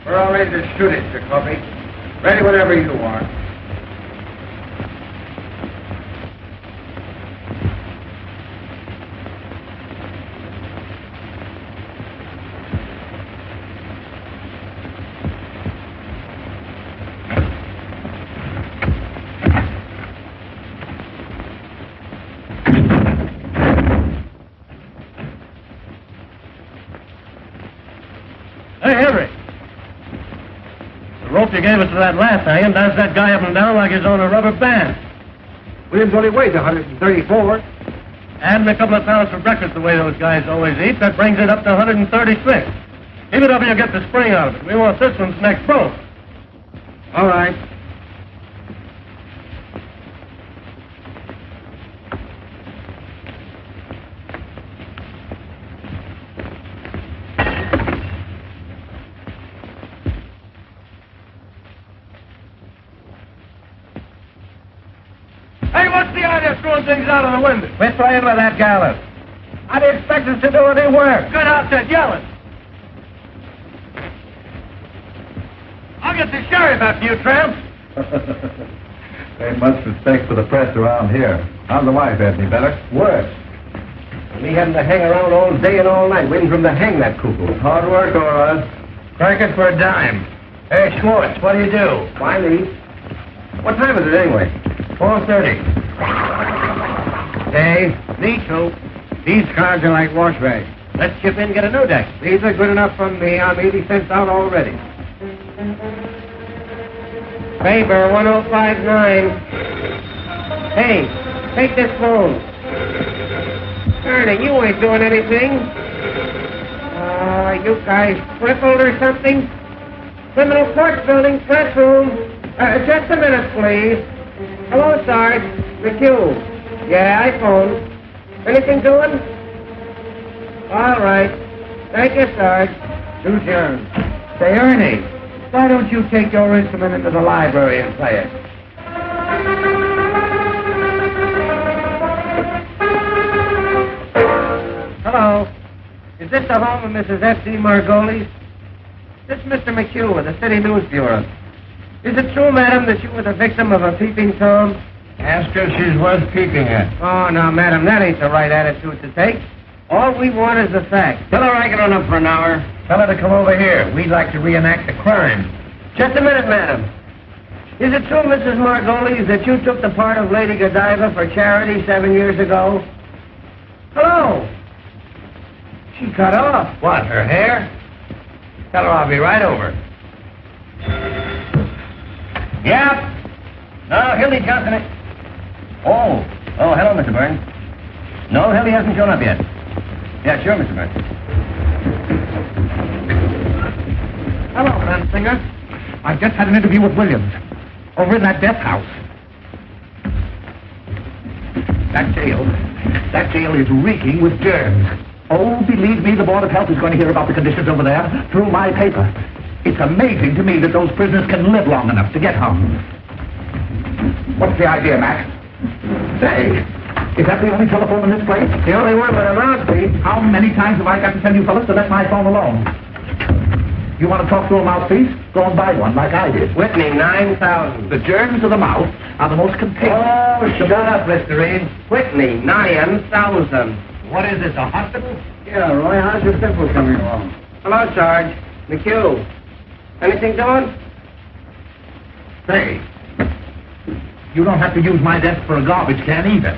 We're all ready to shoot it, Jacoby. Ready whenever you are. Hey, Henry. The rope you gave us to that last hanging does that guy up and down like he's on a rubber band. Williams only weighs 134. Adding a couple of pounds for breakfast the way those guys always eat, that brings it up to 136. Keep it up and you'll get the spring out of it. We want this one's next boat. All right. Hey, what's the idea of throwing things out of the window? Quit playing with that gallows. How do you expect us to do any work? Good outfit yelling. I'll get the sheriff after you, tramps. Ain't much respect for the press around here. How's the wife, Anthony? Better? Worse. We having to hang around all day and all night waiting for him to hang that cuckoo. Hard work, all right. Crank it for a dime. Hey, Schwartz, what do you do? Why leave? What time is it anyway? 4:30. Hey, me too. These cars are like wash rags. Let's chip in and get a new deck. These are good enough for me. I'm 80 cents out already. Faber, 1059. Hey, take this phone. Ernie, you ain't doing anything. You guys crippled or something? Criminal Court Building, press room. Just a minute, please. Hello, Sarge. McHugh. Yeah, I phoned. Anything doing? All right. Thank you, Sarge. To John. Say, Ernie, why don't you take your instrument into the library and play it? Hello. Is this the home of Mrs. F.D. Margolis? This is Mr. McHugh with the City News Bureau. Is it true, madam, that you were the victim of a peeping Tom? Ask her if she's worth peeping at. Oh, now, madam, that ain't the right attitude to take. All we want is the facts. Tell her I can run up for an hour. Tell her to come over here. We'd like to reenact the crime. Just a minute, madam. Is it true, Mrs. Margolis, that you took the part of Lady Godiva for charity 7 years ago? Hello. She cut off. What, her hair? Tell her I'll be right over. Yep. No, Hildy Johnson. Oh, hello, Mr. Burns. No, Hildy hasn't shown up yet. Yeah, sure, Mr. Burns. Hello, Hunsinger. I just had an interview with Williams over in that death house. That jail is reeking with germs. Oh, believe me, the Board of Health is going to hear about the conditions over there through my paper. It's amazing to me that those prisoners can live long enough to get hung. What's the idea, Mac? Say, is that the only telephone in this place? The only one with a mouthpiece. How many times have I got to tell you fellas to let my phone alone? You want to talk through a mouthpiece? Go and buy one like I did. Whitney, 9,000. The germs of the mouth are the most contagious. Oh, shut up, Mr. Reed. Whitney, 9,000. What is this, a hospital? Yeah, Roy, how's your pimple coming along? Hello, Sarge. McHugh. Anything doing? Say, you don't have to use my desk for a garbage can either.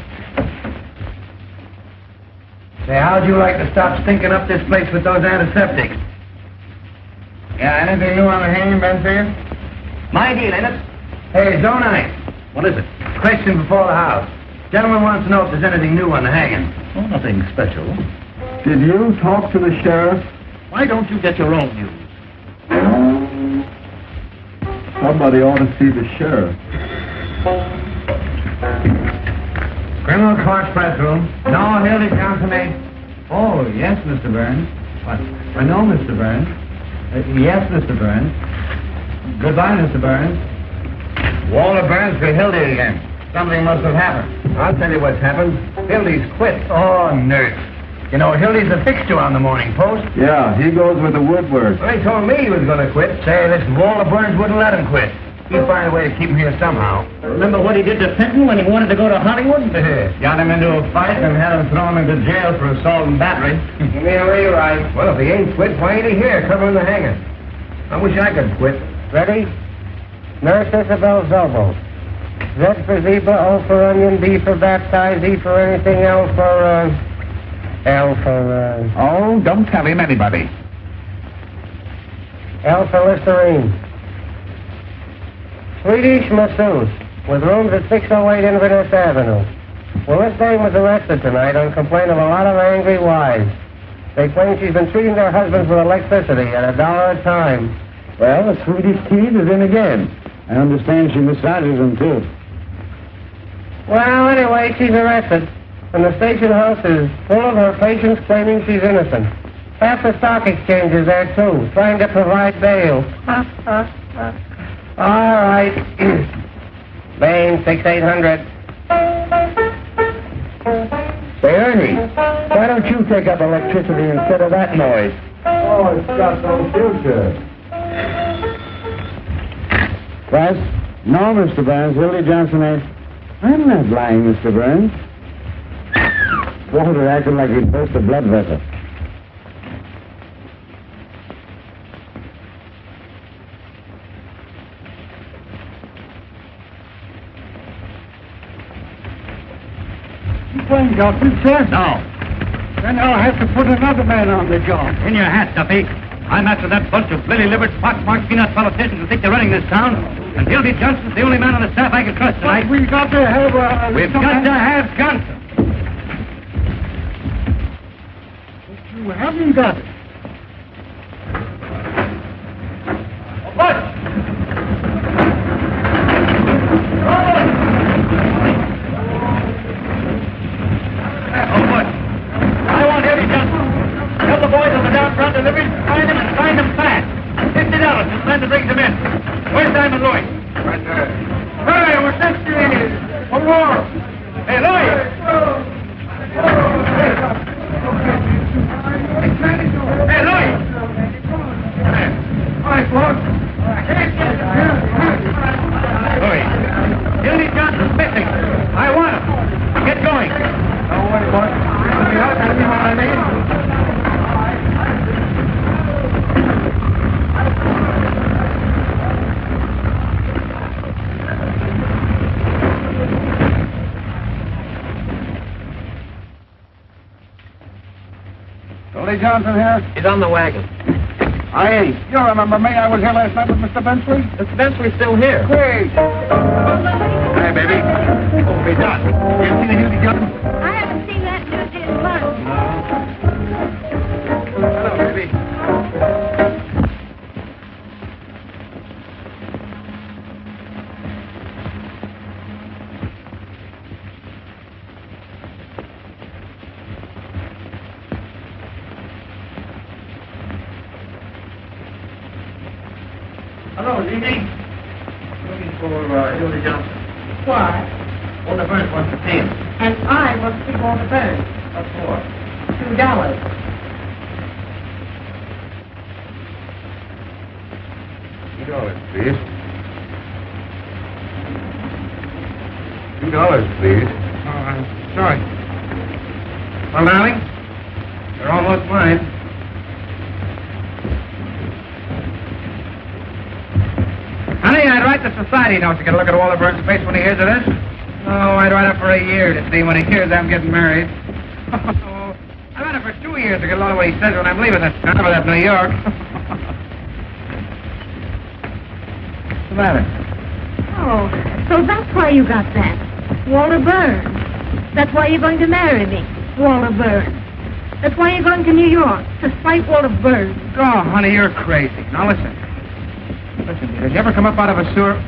Say, how'd you like to stop stinking up this place with those antiseptics? Yeah, anything new on the hanging, Ben Figure? My deal, ain't it? Hey, Zone 9. What is it? Question before the house. Gentleman wants to know if there's anything new on the hanging. Oh, nothing special. Did you talk to the sheriff? Why don't you get your own news? Somebody ought to see the sheriff. Criminal Court press room. No, Hildy Johnson. Oh, yes, Mr. Burns. What? No, Mr. Burns. Yes, Mr. Burns. Goodbye, Mr. Burns. Walter Burns for Hildy again. Something must have happened. I'll tell you what's happened. Hildy's quit. Oh, nurse. You know, Hildy's a fixture on the Morning Post. Yeah, he goes with the woodwork. Well, he told me he was going to quit. Say, this Walter Burns wouldn't let him quit. He'd find a way to keep him here somehow. Remember what he did to Fenton when he wanted to go to Hollywood? Got him into a fight and had him thrown into jail for assault and battery. Give me a rewrite. Well, if he ain't quit, why ain't he here covering the hanger? I wish I could quit. Ready? Nurse Isabel's elbow. Z for zebra, O for onion, B for baptize, E for anything, L for, L for, Oh, don't tell him anybody. L for Listerine. Swedish masseuse, with rooms at 608 Inverness Avenue. Well, this dame was arrested tonight on complaint of a lot of angry wives. They claim she's been treating their husbands with electricity at $1 a time. Well, the Swedish kid is in again. I understand she massages them, too. Well, anyway, she's arrested. And the station house is full of her patients claiming she's innocent. Half the stock exchange is there, too, trying to provide bail. All right. Bain, 6800. Say, Ernie, why don't you take up electricity instead of that noise? Oh, it's got no future. Class? No, Mr. Burns. Hildy Johnson is... I'm not lying, Mr. Burns. Walter acted like he'd burst a blood vessel. You playing Johnson, sir? No. Then I'll have to put another man on the job. In your hat, Duffy. I'm after that bunch of lily-livered, pock-marked peanut politicians who think they're running this town. And Hildy Johnson's the only man on the staff I can trust tonight. We've got to have We've got to have Johnson. You haven't got it. What? Oh, what? I want Hildy Johnson. Tell the boys on the down front deliveries to find him and find him fast. $50 and send to bring them in. Where's Simon Louis? Right there. Hey, we're 60. One more. Hey, Louis. Hey, Louis. All right, Clark. Louis. Hildy Johnson's missing. I want him. Get going. Don't worry, Clark. I'll be out. That'll be what I mean. Hildy Johnson here? He's on the wagon. I ain't. You remember me? I was here last night with Mr. Bensley. Mr. Bensley's still here. Great. Hey, baby. Oh, hey, Dot. You ever seen the Hildy Johnson? I haven't seen that news in months. Hello, baby. Hello, Dee. Looking for Hildy Johnson. Why? Walter Burns wants to see him. And I want to see Walter Burns. What for? $2. $2, please. $2, please. Oh, I'm sorry. Well, darling, you're almost mine. Honey, I'd write the society note to get a look at Walter Burns' face when he hears of this. Oh, I'd write up for a year to see when he hears I'm getting married. Oh, I've had it for 2 years to get a load of what he says when I'm leaving this town for that New York. What's the matter? Oh, so that's why you got that. Walter Burns. That's why you're going to marry me. Walter Burns. That's why you're going to New York, to fight Walter Burns. Oh, honey, you're crazy. Now, listen. Listen, did you ever come up out of a sewer?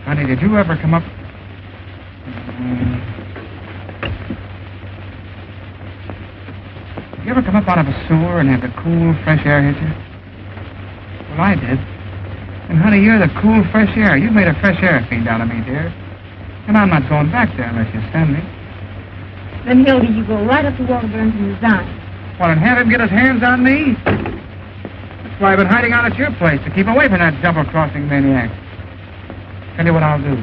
Honey, did you ever come up... You ever come come up out of a sewer and have the cool, fresh air hit you? Well, I did. And, honey, you're the cool, fresh air. You've made a fresh air fiend out of me, dear. And I'm not going back there unless you send me. Then, Hildy, you go right up to Walter Burns and resign. Well, and have him get his hands on me? That's why I've been hiding out at your place, to keep away from that double-crossing maniac. Tell you what I'll do.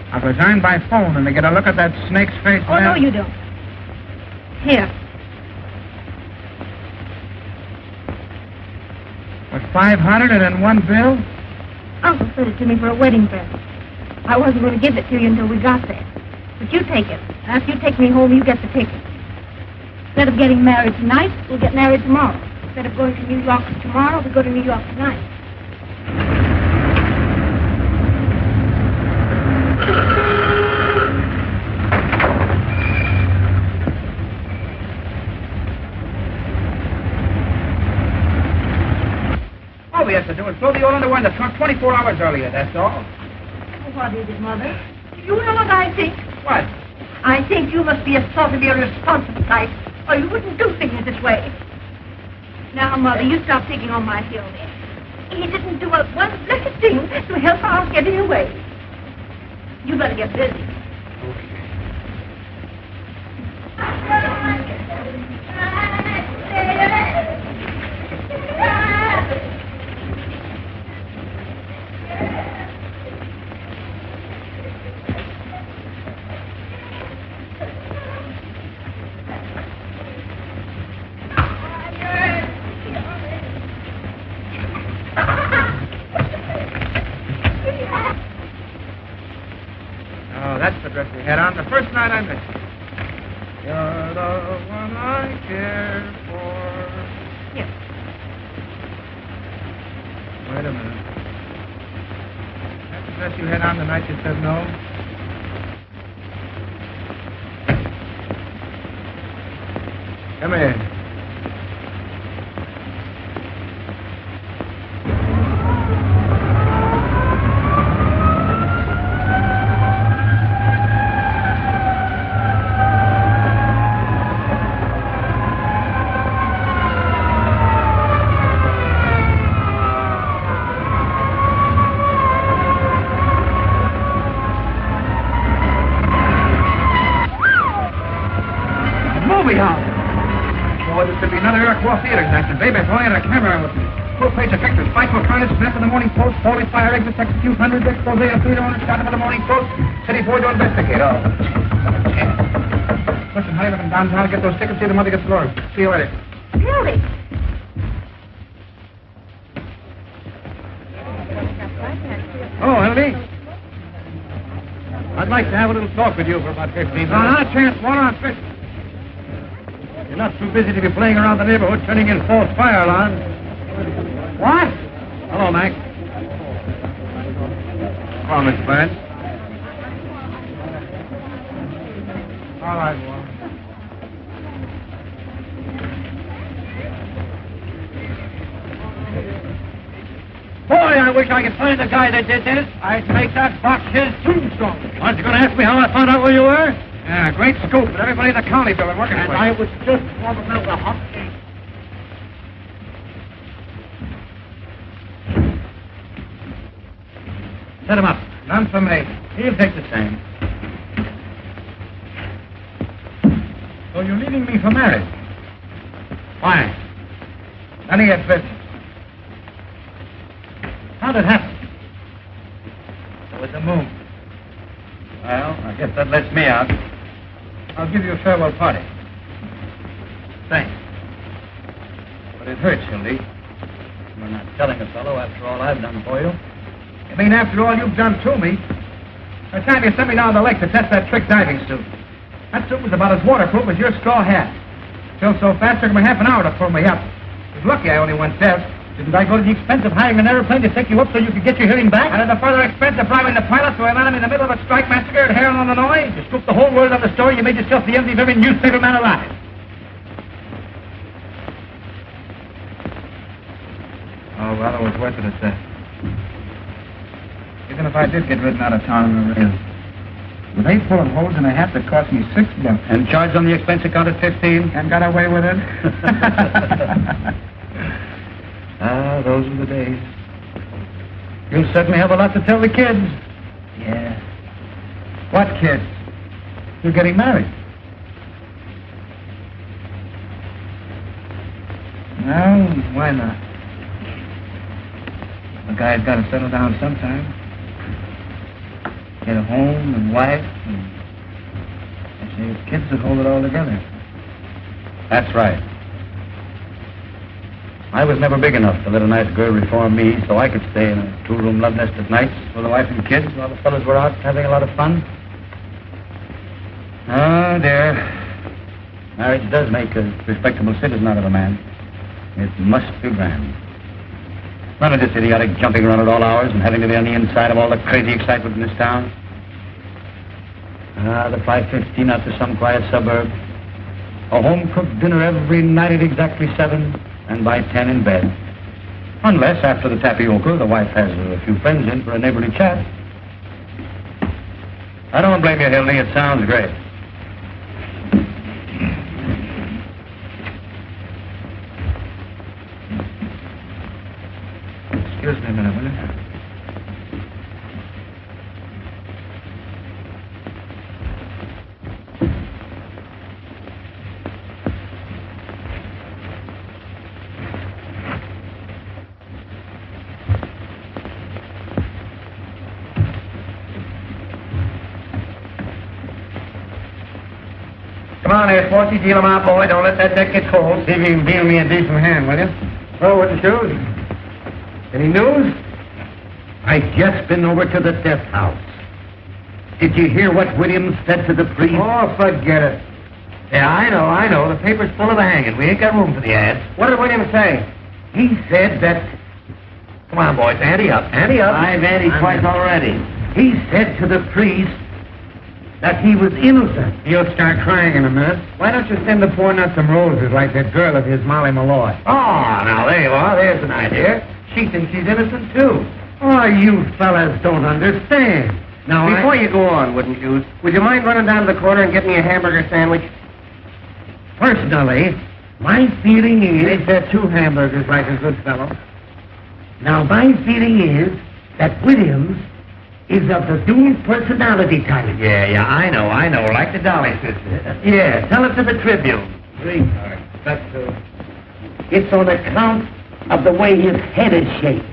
I'll resign by phone and to get a look at that snake's face. Oh, no, you don't. Here. With 500 and then one bill? Uncle sent it to me for a wedding present. I wasn't going to give it to you until we got there. But you take it. After you take me home, you get the ticket. Instead of getting married tonight, we'll get married tomorrow. Instead of going to New York tomorrow, we go to New York tonight. All we have to do is throw the old underwear in the trunk 24 hours earlier, that's all. What is it, Mother? You know what I think? What? I think you must be a sort of irresponsible type, or you wouldn't do things this way. Now, Mother, you stop picking on my Hildy. He didn't do one blessed thing to help our getting away. You better get busy. Oh, that's the dress we had on the first night I met you. You're the one I care for. Here. Wait a minute. That's the dress you had on the night you said no? Come here. Theater action, baby. If only had a camera with me. Full-page pictures, spiteful kindness, snap in the Morning Post, holy fire, exit, execute, hundreds, expose, a theater owner, shot him in the Morning Post, city boy to investigate. Oh. Listen, honey, looking downtown, get those tickets, see the mother gets Lord. See you later. Hildy. Oh, Hildy. I'd like to have a little talk with you for about 15 minutes. Not a chance, Walter, I'm fishing. You're not too busy to be playing around the neighborhood turning in false fire alarms. What? Hello, Mac. Come on, Mr. Burns. All right, Walter. Boy, I wish I could find the guy that did this. I'd make that box his tombstone. Aren't you going to ask me how I found out where you were? Yeah, great scoop, but everybody in the county bill are working And for I you. was just warming up the hot cake. Set him up. None for me. He'll take the same. So you're leaving me for marriage? Why? None of your business. How'd it happen? There was a moon. Well, I guess that lets me out. I'll give you a farewell party. Thanks. But it hurts, Hildy. You're not telling a fellow after all I've done for you. You mean after all you've done to me? The time you sent me down the lake to test that trick diving suit. That suit was about as waterproof as your straw hat. Filled so fast it took me half an hour to pull me up. I was lucky I only went deaf. Didn't I go to the expense of hiring an airplane to take you up so you could get your hearing back? And at the further expense of bribing the pilot so I landed in the middle of a strike massacre at Harlan, Illinois? You scooped the whole world on the story. You made yourself the envy of every newspaper man alive. Oh, well, it was worth it, Even if I did get ridden out of town in the rail. With 8 bullet holes in a hat that cost me $6. And charged on the expense account at 15. And got away with it. Ah, those were the days. You certainly have a lot to tell the kids. Yeah. What kids? You're getting married. No, why not? A guy's got to settle down sometime. Get a home and wife and kids that hold it all together. That's right. I was never big enough to let a nice girl reform me so I could stay in a 2-room love nest at nights with a wife and kids while the fellas were out having a lot of fun. Oh, dear. Marriage does make a respectable citizen out of a man. It must be grand. None of this idiotic jumping around at all hours and having to be on the inside of all the crazy excitement in this town. The 5:15 out to some quiet suburb. A home-cooked dinner every night at exactly 7, and by 10 in bed. Unless, after the tapioca, the wife has a few friends in for a neighborly chat. I don't blame you, Hildy. It sounds great. Excuse me a minute, will you? Come on there, Sporty. Deal him out, boy. Don't let that deck get cold. See if you can deal me a decent hand, will you? Oh, what the shoes? Any news? I just been over to the death house. Did you hear what Williams said to the priest? Oh, forget it. Yeah, I know. The paper's full of the hanging. We ain't got room for the ads. What did William say? He said that... Come on, boys, ante up. Ante up. I've anted twice already. He said to the priest that he was innocent. You'll start crying in a minute. Why don't you send the poor nut some roses like that girl of his, Molly Malloy? Oh, now there you are. There's an idea. She thinks he's innocent, too. Oh, you fellas don't understand. Now, Before you go on, wouldn't you? Would you mind running down to the corner and getting me a hamburger sandwich? Personally, my feeling is... Ain't there 2 hamburgers like a good fellow? Now, my feeling is that Williams is of the doomed personality type. Yeah, I know. Like the Dolly sister. Yeah, tell it to the Tribune. It's on account of the way his head is shaped.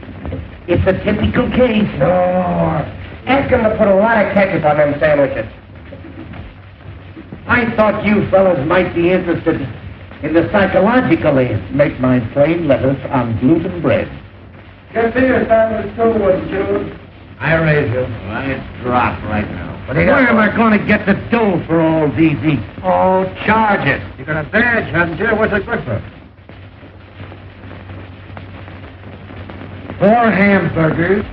It's a typical case. Oh, ask him to put a lot of ketchup on them sandwiches. I thought you fellas might be interested in the psychological end. Make mine plain lettuce on gluten bread. Just see your sandwich too, wouldn't you? I raise you. It's dropped right now. Where am I going to get the dough for all these eats? Oh, charge it. You got a badge, haven't you? What's it good for? 4 hamburgers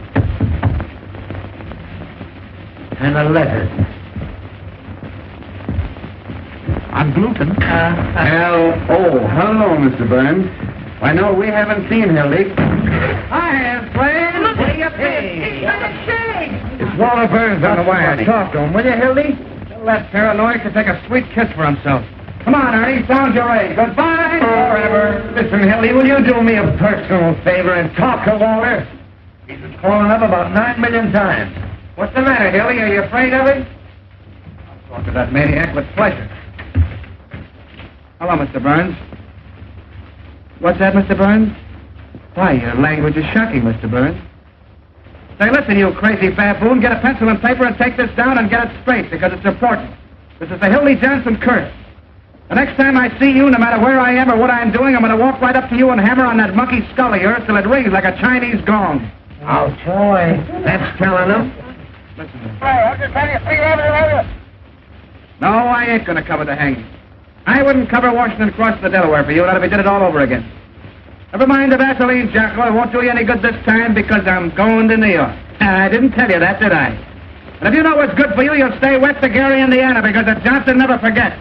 and a lettuce. On gluten. Hello, Mr. Burns. Why, no, we haven't seen Hildy. Hi, friend. Way up there. It's Walter Burns on the wire. Talk to him, will you, Hildy? Tell that paranoid to take a sweet kiss for himself. Come on, Ernie, sound your age. Goodbye forever. Listen, Hildy, will you do me a personal favor and talk to Walter? He's been calling up about 9 million times. What's the matter, Hildy? Are you afraid of him? I'll talk to that maniac with pleasure. Hello, Mr. Burns. What's that, Mr. Burns? Why, your language is shocking, Mr. Burns. Say, listen, you crazy baboon, get a pencil and paper and take this down and get it straight, because it's important. This is the Hildy Johnson curse. The next time I see you, no matter where I am or what I'm doing, I'm going to walk right up to you and hammer on that monkey skull of yours till it rings like a Chinese gong. Oh, boy. That's telling him. Listen to me. No, I ain't going to cover the hanging. I wouldn't cover Washington crossing the Delaware for you, not if we did it all over again. Never mind the Vaseline, Jocko. It won't do you any good this time because I'm going to New York. I didn't tell you that, did I? And if you know what's good for you, you'll stay west to Gary, Indiana, because the Johnson never forgets.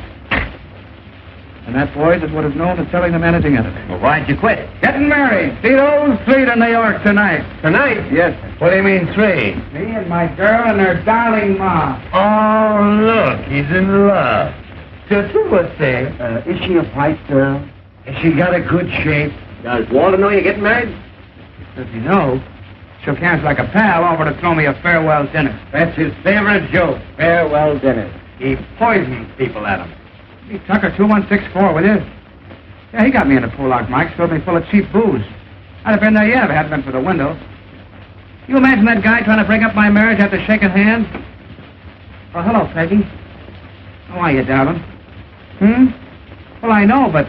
And that, boys, is what is known as selling the managing editor. Well, why'd you quit? Getting married. See those three to New York tonight. Tonight? Yes, sir. What do you mean, three? Me and my girl and her darling ma. Oh, look, he's in love. Just what's say? Is she a white girl? Has she got a good shape? Does Walter know you're getting married? Does he know? Shook hands like a pal, offered to throw me a farewell dinner. That's his favorite joke, farewell dinner. He poisons people at him. Hey, Tucker, 2164, will you? Yeah, he got me in a Pollock, Mike. Filled me full of cheap booze. I'd have been there yet if it hadn't been for the window. You imagine that guy trying to break up my marriage after shaking hands? Oh, hello, Peggy. How are you, darling? Well, I know, but...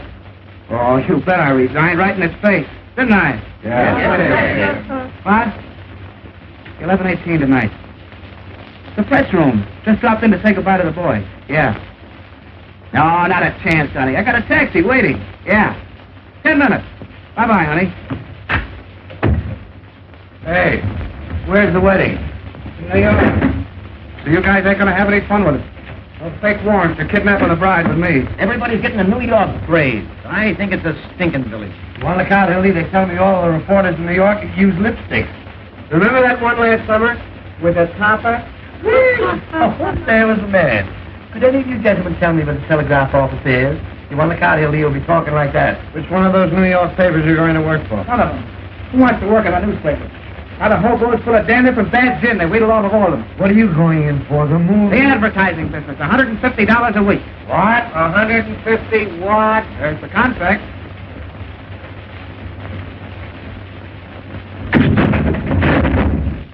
Oh, you bet I resigned right in his face, didn't I? Yeah. What? 11:18 tonight. The press room. Just dropped in to say goodbye to the boys. Yeah. No, not a chance, honey. I got a taxi waiting. Yeah. 10 minutes. Bye-bye, honey. Hey, where's the wedding? New York. So you guys ain't gonna have any fun with it. No fake warrants for kidnapping the bride with me. Everybody's getting a New York craze. I think it's a stinking village. On the count, Hildy, they tell me all the reporters in New York use lipstick. Remember that one last summer with the topper? Oh, there was a man. Could any of you gentlemen tell me where the telegraph office is? You want the card, Hildy, you'll be talking like that. Which one of those New York papers are you going to work for? None of them. Who wants to work in a newspaper? Now the whole boat's full of dandruff and bad gin. They wheedle off of all of them. What are you going in for, the movie? The advertising business, $150 a week. What? 150 what? There's the contract.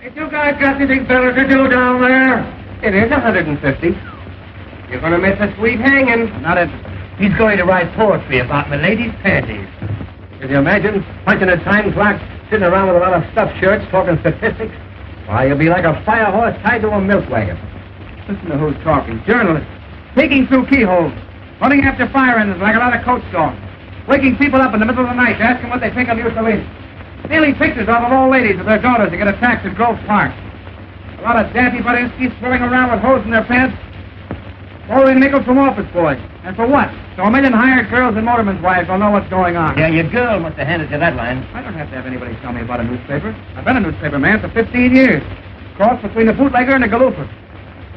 Did you guys got anything better to do down there? It is 150. You're going to miss a sweet hanging. Not interested. He's going to write poetry about my lady's panties. Can you imagine punching a time clock, sitting around with a lot of stuffed shirts, talking statistics? Why, you'll be like a fire horse tied to a milk wagon. Listen to who's talking. Journalists. Peeking through keyholes. Running after fire engines like a lot of coach dogs. Waking people up in the middle of the night to ask them what they think of Mussolini. Stealing pictures off of old ladies with their daughters to get a tax at Grove Park. A lot of daffy Budinsky's swimming around with holes in their pants. Borrowing nickels from office boys. And for what? So a million hired girls and motormen's wives will know what's going on. Yeah, your girl must have handed you that line. I don't have to have anybody tell me about a newspaper. I've been a newspaper man for 15 years. Cross between the bootlegger and the galooper.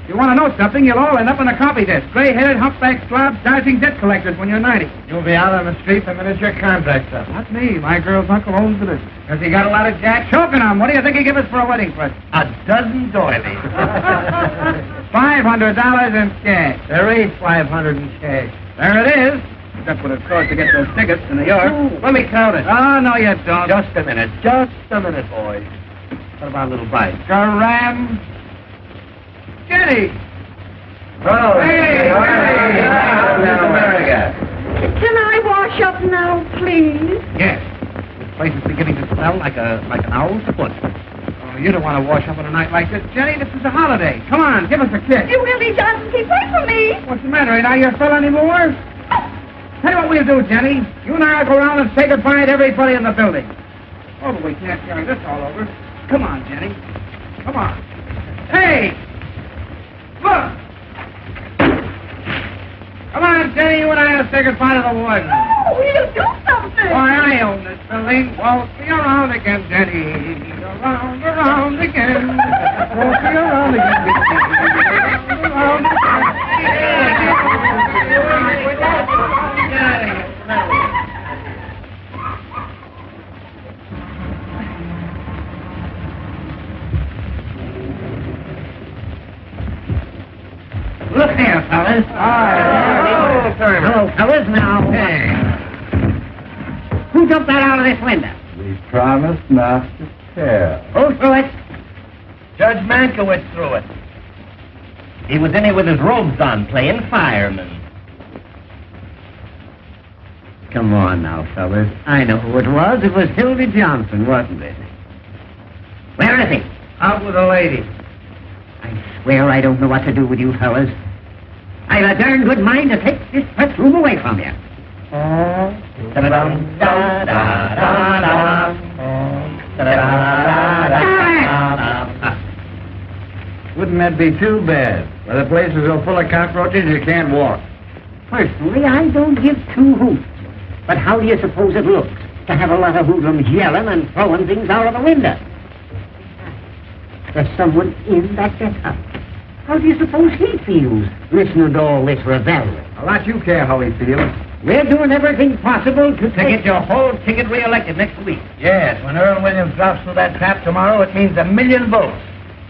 If you want to know something, you'll all end up on the copy desk. Gray-headed, humpback slobs, dodging debt collectors when you're 90. You'll be out on the street the minute your contract's up. Not me. My girl's uncle owns the business. Has he got a lot of jacks? Choking on. What do you think he give us for a wedding present? A dozen doilies. $500 in cash. There ain't 500 in cash. There it is. That's what it cost to get those tickets to New York. Let me count it. Oh, no, you don't. Just a minute, boys. What about a little bite? Garam. Jenny. Oh, Hey, America. Can I wash up now, please? Yes. This place is beginning to smell like an owl's foot. Oh, you don't want to wash up on a night like this. Jenny, this is a holiday. Come on, give us a kiss. You really doesn't keep away from me. What's the matter? Ain't I your fella anymore? Tell you what we'll do, Jenny. You and I will go around and say goodbye to everybody in the building. Oh, but we can't carry this all over. Come on, Jenny. Come on. Hey! Look! Come on, Jenny, you and I will say goodbye to the warden. Oh, will do something. Why, I own this building. Waltz me around again, Jenny. Around again. Waltz me around again. Around Look here, fellas. Hello, fellas. Now, hey. Who jumped that out of this window? We promised not to tell. Who threw it? Judge Mankiewicz threw it. He was in here with his robes on, playing fireman. Come on now, fellas. I know who it was. It was Hildy Johnson, wasn't it? Where is he? Out with a lady. I swear I don't know what to do with you fellas. I've a darn good mind to take this press room away from you. Wouldn't that be too bad? Well, the place is so full of cockroaches you can't walk. Personally, I don't give two hoots. But how do you suppose it looks to have a lot of hoodlums yelling and throwing things out of the window? There's someone in that gets-up. How do you suppose he feels listening to all this revelry? A lot you care how he feels. We're doing everything possible to To get your whole ticket re-elected next week. Yes, when Earl Williams drops through that trap tomorrow, it means 1 million votes.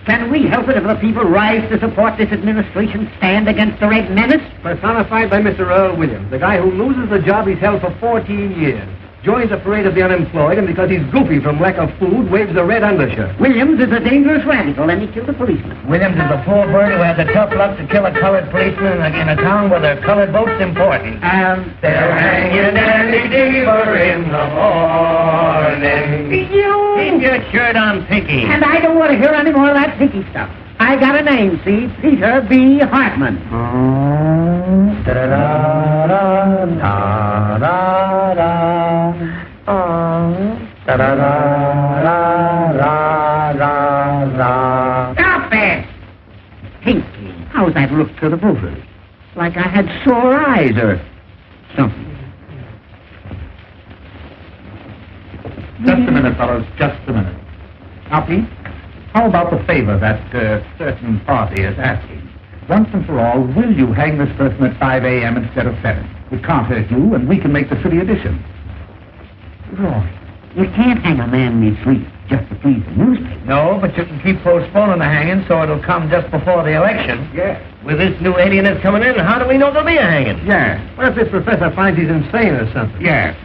Can we help it if the people rise to support this administration stand against the Red Menace? Personified by Mr. Earl Williams, the guy who loses the job he's held for 14 years. Joins the parade of the unemployed, and because he's goofy from lack of food, waves a red undershirt. Williams is a dangerous radical, and he killed a policeman. Williams is the poor bird who has the tough luck to kill a colored policeman in a town where the colored vote's important. And they'll hang you Dandy Deaver in the morning. Keep your shirt on, Pinky. And I don't want to hear any more of that pinky stuff. I got a name, see? Peter B. Hartman. Stop it! Pinky, how's that look to the voters? Like I had sore eyes or something. Just a minute, fellows, just a minute. Now, Pete, how about the favor that certain party is asking? Once and for all, will you hang this person at 5 a.m. instead of 7? It can't hurt you, and we can make the city edition. Roy, you can't hang a man in his sleep just to please the newspaper. No, but you can keep postponing the hanging so it'll come just before the election. Yes. With this new alienist coming in, how do we know there'll be a hanging? Yes. What if this professor finds he's insane or something? Yes.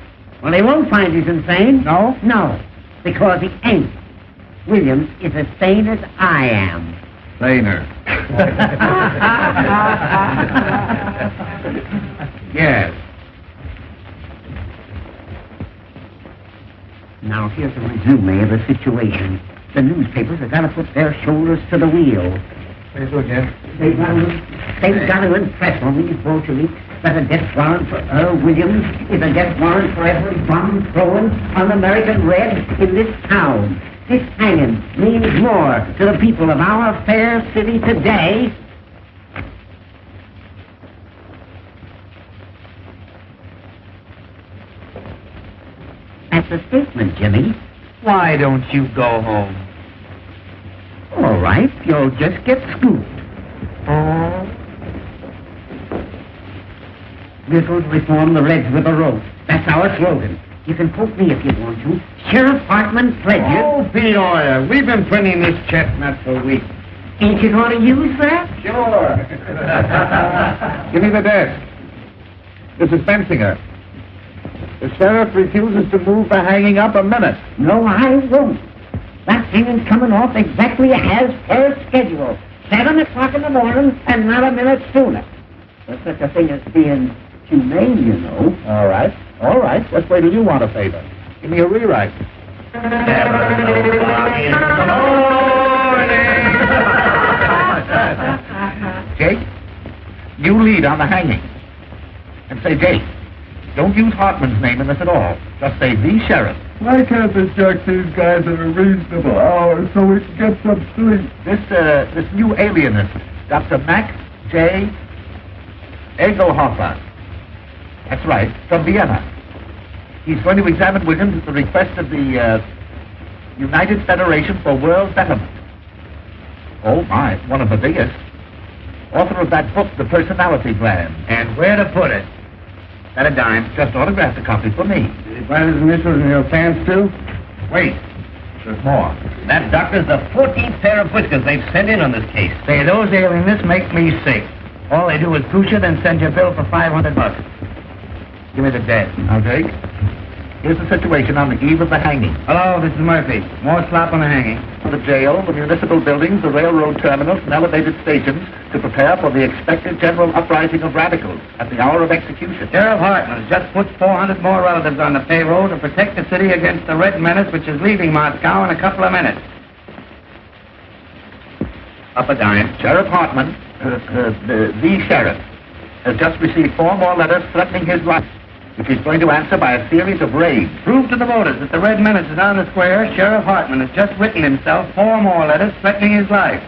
Well, they won't find he's insane. No? No, because he ain't. Williams is as sane as I am. Saner. Yes. Now, here's a resume of the situation. The newspapers have got to put their shoulders to the wheel. Very good, Jeff. They've got to impress on these Bolsheviks that a death warrant for Earl Williams is a death warrant for every bomb thrown on American Red in this town. This hanging means more to the people of our fair city today. That's a statement, Jimmy. Why don't you go home? All right, you'll just get scooped. This'll reform the Reds with a rope. That's our slogan. You can poke me if you want to. Sheriff Hartman pledges... Oh, Peoria, we've been printing this chestnut for weeks. Ain't you going to use that? Sure. Give me the desk. This is Bensinger. The sheriff refuses to move the hanging up a minute. No, I won't. That hanging's coming off exactly as per schedule. 7 o'clock in the morning and not a minute sooner. There's such a thing as being humane, you know. All right. All right. Let's wait till you want a favor. Give me a rewrite. Jake, you lead on the hanging. And say, Jake, don't use Hartman's name in this at all. Just say the sheriff. Why can't they check these guys at a reasonable hour so we can get some sleep? This new alienist, Dr. Max J. Egelhofer. That's right, from Vienna. He's going to examine Williams at the request of the United Federation for World Betterment. Oh, my, one of the biggest. Author of that book, The Personality Plan. And where to put it? At a dime, just autographed a copy for me. Did he find his initials in your pants, too? Wait, there's more. That doctor's the 14th pair of whiskers they've sent in on this case. Say, those alienists make me sick. All they do is push you, then send you a bill for $500. Give me the desk. Now, Jake, here's the situation on the eve of the hanging. Hello, this is Murphy. More slop on the hanging. The jail, the municipal buildings, the railroad terminals, and elevated stations to prepare for the expected general uprising of radicals at the hour of execution. Sheriff Hartman has just put 400 more relatives on the payroll to protect the city against the Red Menace, which is leaving Moscow in a couple of minutes. Up a dime. Sheriff Hartman, the sheriff, has just received 4 more letters threatening his life, which he's going to answer by a series of raids. Prove to the voters that the Red Menace is on the square. Sheriff Hartman has just written himself 4 more letters threatening his life.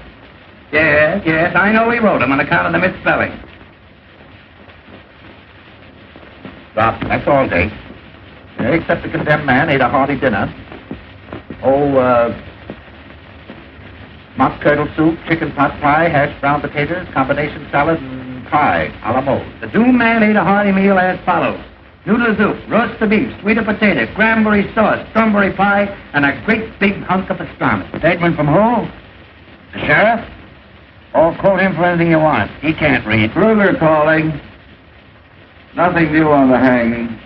Yes, I know he wrote them on account of the misspelling. Drop. That's all, Dave. Except the condemned man ate a hearty dinner. Mock turtle soup, chicken pot pie, hashed brown potatoes, combination salad, and pie a la mode. The doomed man ate a hearty meal as follows. Noodle soup, roast of beef, sweet potato, cranberry sauce, strawberry pie, and a great big hunk of pastrami. Statement from who? The sheriff? Oh, quote him for anything you want. He can't read. Kruger calling. Nothing new on the hanging.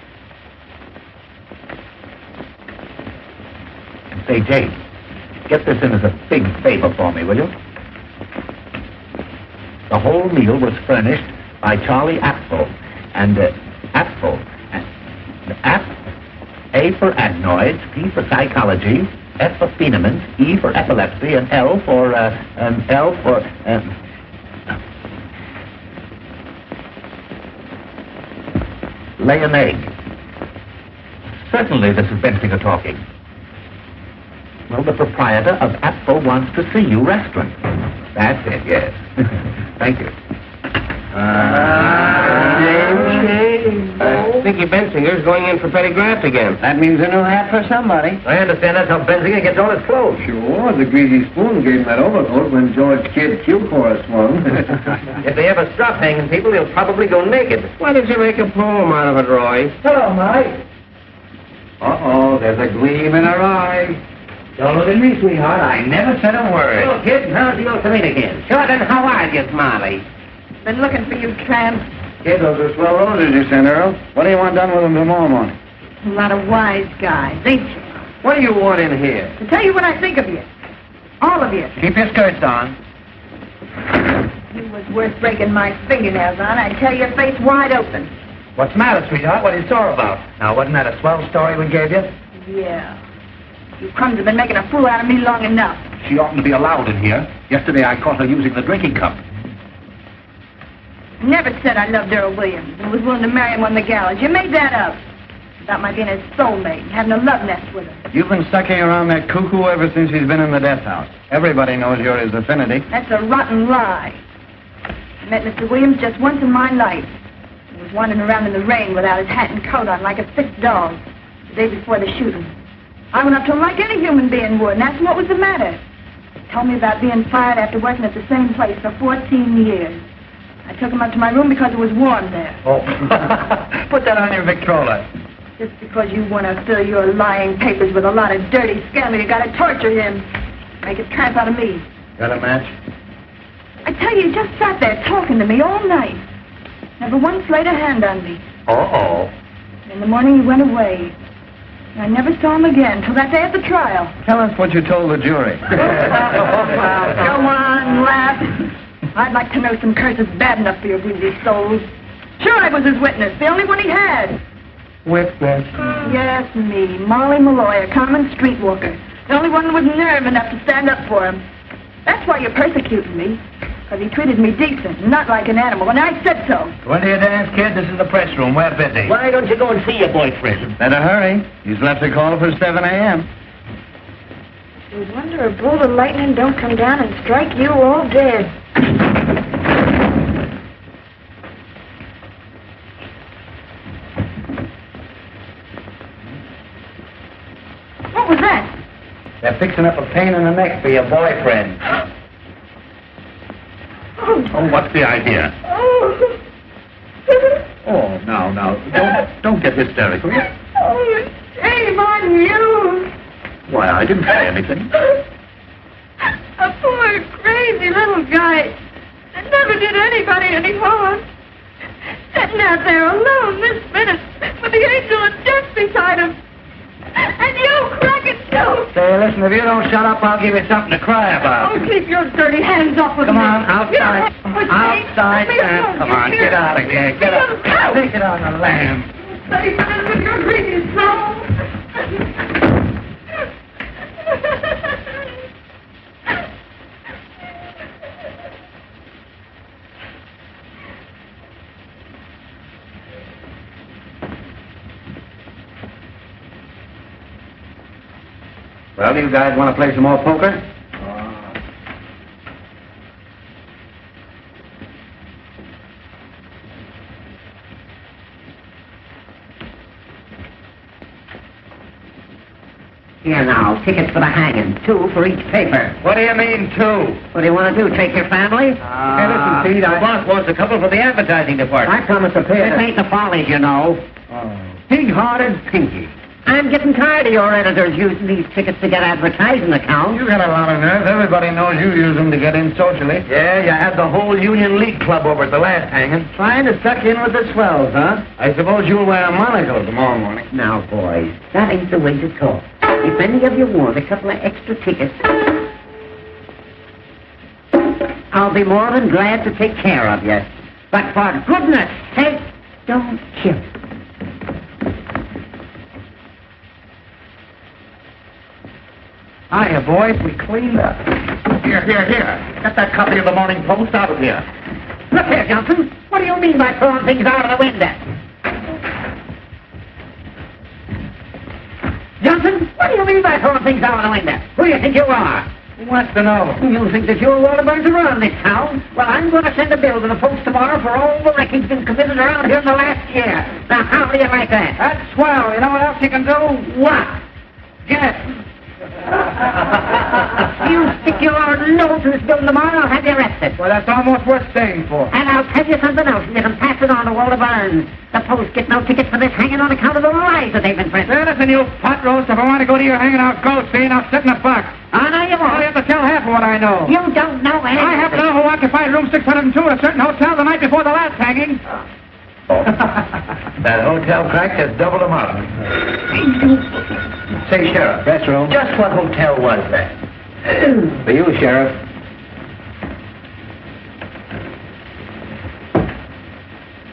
And say, Jay, get this in as a big favor for me, will you? The whole meal was furnished by Charlie Apfel. And, Apfel. A for adenoids, P for psychology, F for phenomenons, E for epilepsy, and L for, lay an egg. Certainly this is Bensinger talking. Well, the proprietor of Apfel wants to see you restaurant. That's it, yes. Thank you. Vicky Bensinger's going in for petty graft again. That means a new hat for somebody. I understand that's how Bensinger gets all his clothes. Sure, the greasy spoon gave him that overcoat when George Kidd Q Chorus swung. If they ever stop hanging people, they'll probably go naked. Why did you make a poem out of it, Roy? Hello, Mike. Uh-oh, there's a gleam in her eye. Don't look at me, sweetheart. I never said a word. Oh, kid, how's the old terrain again? Sure, then how are you, Molly? Been looking for you, tramp. Kid, those are swell roses you sent, Earl. What do you want done with them tomorrow morning? A lot of wise guys, ain't you? What do you want in here? To tell you what I think of you. All of you. Keep your skirts on. You was worth breaking my fingernails on. I'd tell your face wide open. What's the matter, sweetheart? What are you sore about? Now, wasn't that a swell story we gave you? Yeah. You crumbs have been making a fool out of me long enough. She oughtn't to be allowed in here. Yesterday I caught her using the drinking cup. I never said I loved Earl Williams and was willing to marry him on the gallows. You made that up. About my being his soulmate and having a love nest with him. You've been sucking around that cuckoo ever since he's been in the death house. Everybody knows you're his affinity. That's a rotten lie. I met Mr. Williams just once in my life. He was wandering around in the rain without his hat and coat on like a sick dog the day before the shooting. I went up to him like any human being would and asked him what was the matter. He told me about being fired after working at the same place for 14 years. I took him up to my room because it was warm there. Oh. Put that on your Victrola. Just because you want to fill your lying papers with a lot of dirty scandal, you got to torture him. Make a tramp out of me. Got a match? I tell you, he just sat there talking to me all night. Never once laid a hand on me. Uh-oh. In the morning, he went away. I never saw him again till that day at the trial. Tell us what you told the jury. Go on, laugh. I'd like to know some curses bad enough for your greasy souls. Sure, I was his witness, the only one he had. Witness? Yes, me, Molly Malloy, a common streetwalker. The only one with nerve enough to stand up for him. That's why you're persecuting me. Because he treated me decent, not like an animal, and I said so. Go into your dance, kid. This is the press room. We're busy. Why don't you go and see your boyfriend? Better hurry. He's left a call for 7 a.m. I wonder if bolt of lightning don't come down and strike you all dead. What was that? They're fixing up a pain in the neck for your boyfriend. Oh, what's the idea? Oh, now, don't get hysterical. Oh, shame on you. Why, I didn't say anything. A poor, crazy little guy that never did anybody any harm. Sitting out there alone this minute with the angel of death beside him. And you cracking too. Say, listen, if you don't shut up, I'll give you something to cry about. Oh, keep your dirty hands off of me. Come on, outside. Outside, Sam. Sam. Come on, get out of here. Get up. Take it on the lamb. Study for this with your greasy soul. Well, you guys want to play some more poker? Here now, tickets for the hanging. 2 for each paper. What do you mean, 2? What do you want to do, take your family? Hey, listen, Pete, the boss wants a couple for the advertising department. I promised to pay This it. ain't the Follies, you know. Pig-hearted Pinky. I'm getting tired of your editors using these tickets to get advertising accounts. You got a lot of nerve. Everybody knows you use them to get in socially. Yeah, you had the whole Union League Club over at the last hanging. Trying to suck in with the swells, huh? I suppose you'll wear a monocle tomorrow morning. Now, boys, that ain't the way to talk. If any of you want a couple of extra tickets, I'll be more than glad to take care of you. But for goodness sake, don't kill. Hiya, boys. We cleaned up. Here. Get that copy of the Morning Post out of here. Look here, Johnson. What do you mean by throwing things out of the window? Johnson, what do you mean by throwing things out of the window? Who do you think you are? Who wants to know? You think that you're Waterbury's around this town? Well, I'm going to send a bill to the folks tomorrow for all the wrecking's been committed around here in the last year. Now, how do you like that? That's swell. You know what else you can do? What? Yes. You stick your nose to this bill tomorrow, I'll have you arrested. Well, that's almost worth staying for. And I'll tell you something else, and you can pass it on to Walter Burns. The Post get no tickets for this hanging on account of the lies that they've been printing. Hey, listen, you pot roast. If I want to go to your hanging out gold scene, I'll sit in a box. Oh, no, you Well, won't. you have to tell half of what I know. You don't know anything. I happen to know who occupied room 602 at a certain hotel the night before the last hanging. That hotel crack has doubled them up. Say, Sheriff. Yes, Rome? Just what hotel was that? For you, Sheriff.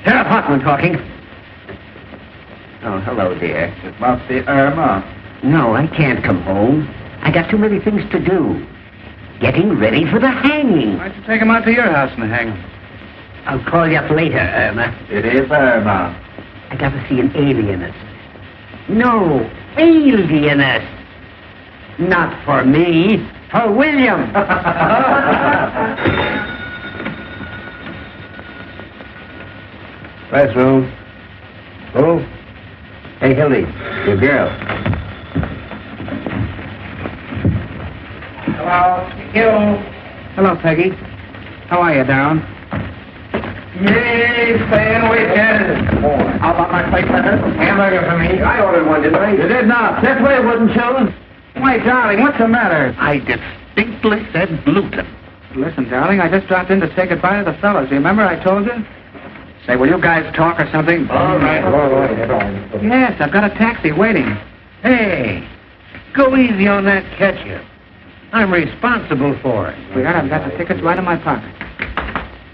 Sheriff Hoffman talking. Oh, hello, dear. It must be Irma. No, I can't come home. I got too many things to do. Getting ready for the hanging. Why don't you take him out to your house and hang him? I'll call you up later, Irma. It is Irma. I got to see an alienist. No, alienist. Not for me, for William. Press room. Oh. Hey, Hildy, your girl. Hello. Hello, Peggy. How are you, Darren? Yay, staying weekend. How about my plate letter? Hamburger for me. I ordered one, didn't I? You did not. That's why it wasn't chosen. Why, darling, what's the matter? I distinctly said gluten. Listen, darling, I just dropped in to say goodbye to the fellas. You remember I told you? Say, will you guys talk or something? All right. Yes, I've got a taxi waiting. Hey, go easy on that ketchup. I'm responsible for it. Sweetheart, I've got the tickets right in my pocket.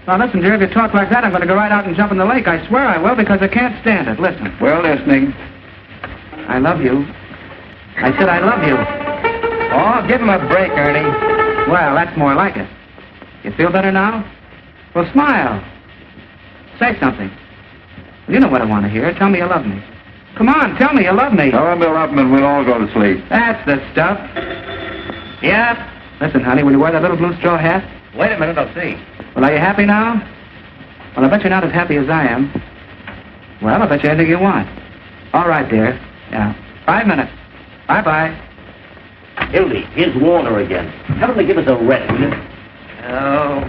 Now, listen, dear, if you talk like that, I'm going to go right out and jump in the lake. I swear I will, because I can't stand it. Listen. We're listening. I love you. I said I love you. Oh, give him a break, Ernie. Well, that's more like it. You feel better now? Well, smile. Say something. You know what I want to hear. Tell me you love me. Come on, tell me you love me. Tell him to love him and we'll all go to sleep. That's the stuff. Yeah? Listen, honey, will you wear that little blue straw hat? Wait a minute, I'll see. Well, are you happy now? Well, I bet you're not as happy as I am. Well, I bet you anything you want. All right, dear. Yeah. 5 minutes. Bye-bye. Hildy, here's Warner again. Tell him to give us a rest, will you? Oh.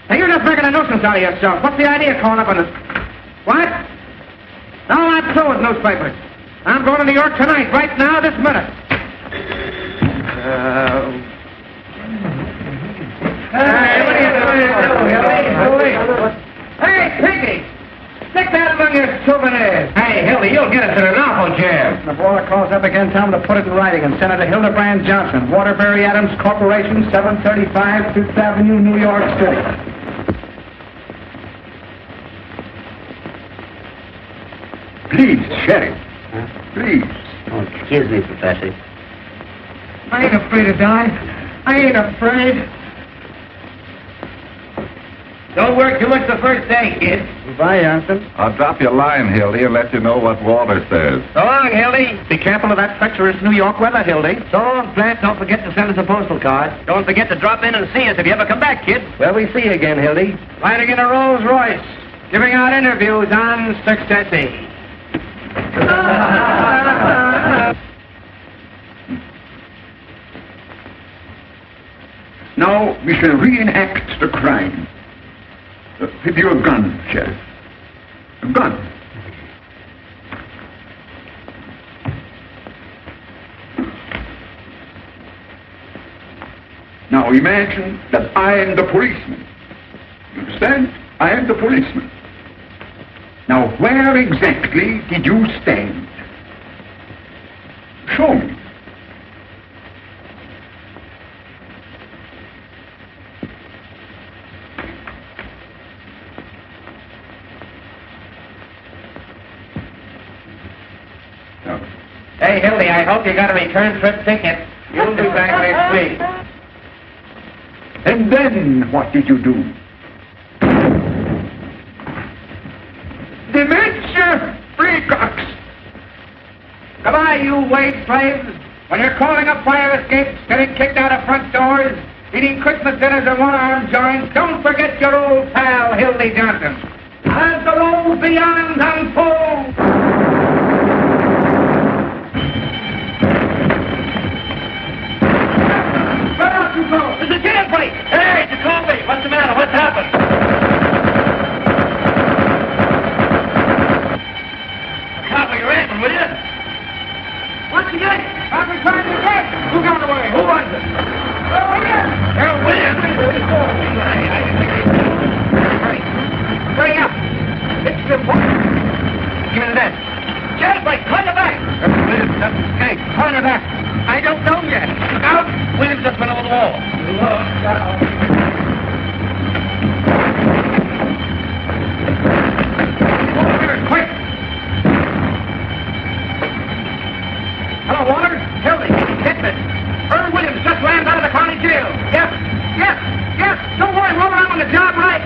Now, you're just making a nuisance out of yourself. What's the idea of calling up on this? What? No, I'm through with newspapers. I'm going to New York tonight, right now, this minute. Hey, what are you doing? Hey, Pinky! Stick that among your souvenirs. Hey, Hildy, you'll get us in an awful jam. If Waller calls up again, tell him to put it in writing and send it to Hildebrand Johnson, Waterbury Adams Corporation, 735 Fifth Avenue, New York City. Please, Sheriff. Please. Oh, excuse me, Professor. I ain't afraid to die. I ain't afraid. Don't work too much the first day, kid. Goodbye, Johnson. I'll drop you a line, Hildy, and let you know what Walter says. So long, Hildy. Be careful of that treacherous New York weather, Hildy. So long, Flash. Don't forget to send us a postal card. Don't forget to drop in and see us if you ever come back, kid. Well, we see you again, Hildy. Riding in a Rolls Royce, giving out interviews on success. Now we shall reenact the crime. Have you a gun, Sheriff? A gun? Now imagine that I am the policeman. You understand? I am the policeman. Now where exactly did you stand? Show me. Hey, Hildy, I hope you got a return trip ticket. You'll be back next week. And then what did you do? Dementia freakocks! Goodbye, you wage slaves. When you're calling up fire escapes, getting kicked out of front doors, eating Christmas dinners in one-arm joints, don't forget your old pal, Hildy Johnson. As the road beyond unfolds. Where out you go? It's a jailbreak! Hey, Jacoby, what's the matter? What's happened? Copy your answer, will you? Once again, I'm returning to work. Who got away? Who was it? Williams! Harold Williams! Hurry. Hurry up. It's important. Give me the net. Jailbreak, turn it back. Williams just escaped. Turn it back. I don't know yet. Look out. Williams just went over the wall. Look out. Quick. Hello, Walter. Hildy, hit me. Earl Williams just landed out of the county jail. Yes. Don't worry, Walter, I'm on the job right.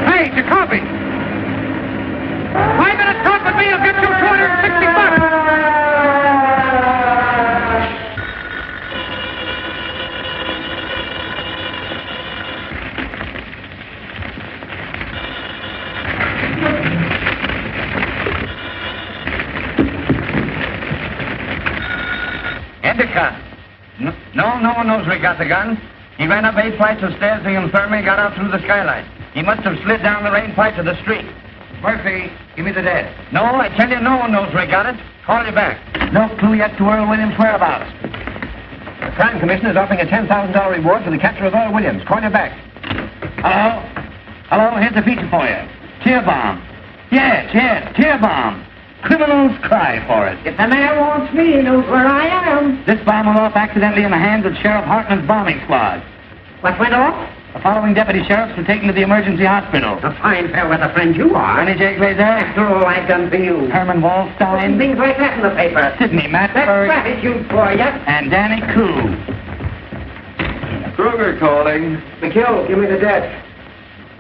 Hey, Jacoby. 5 minutes talk with me will get you $260. Endicott. No one knows we got the gun. He ran up 8 flights of stairs to the infirmary, got out through the skylight. He must have slid down the rain pipe to the street. Murphy, give me the dead. No, I tell you, no one knows we got it. Call you back. No clue yet to Earl Williams' whereabouts. The Crime Commission is offering a $10,000 reward for the capture of Earl Williams. Call you back. Hello, here's a feature for you. Tear bomb. Yes, tear bomb. Criminals cry for it. If the mayor wants me, he knows where I am. This bomb went off accidentally in the hands of Sheriff Hartman's bombing squad. What went off? The following deputy sheriffs were taken to the emergency hospital. A fine fair weather friend you are. Johnny J. Glazer. After all I've done for you. Herman Wallstein. Things like that in the paper. Sidney That's Matford. gratitude for you. And Danny Koo. Kruger calling. McHugh, give me the debt.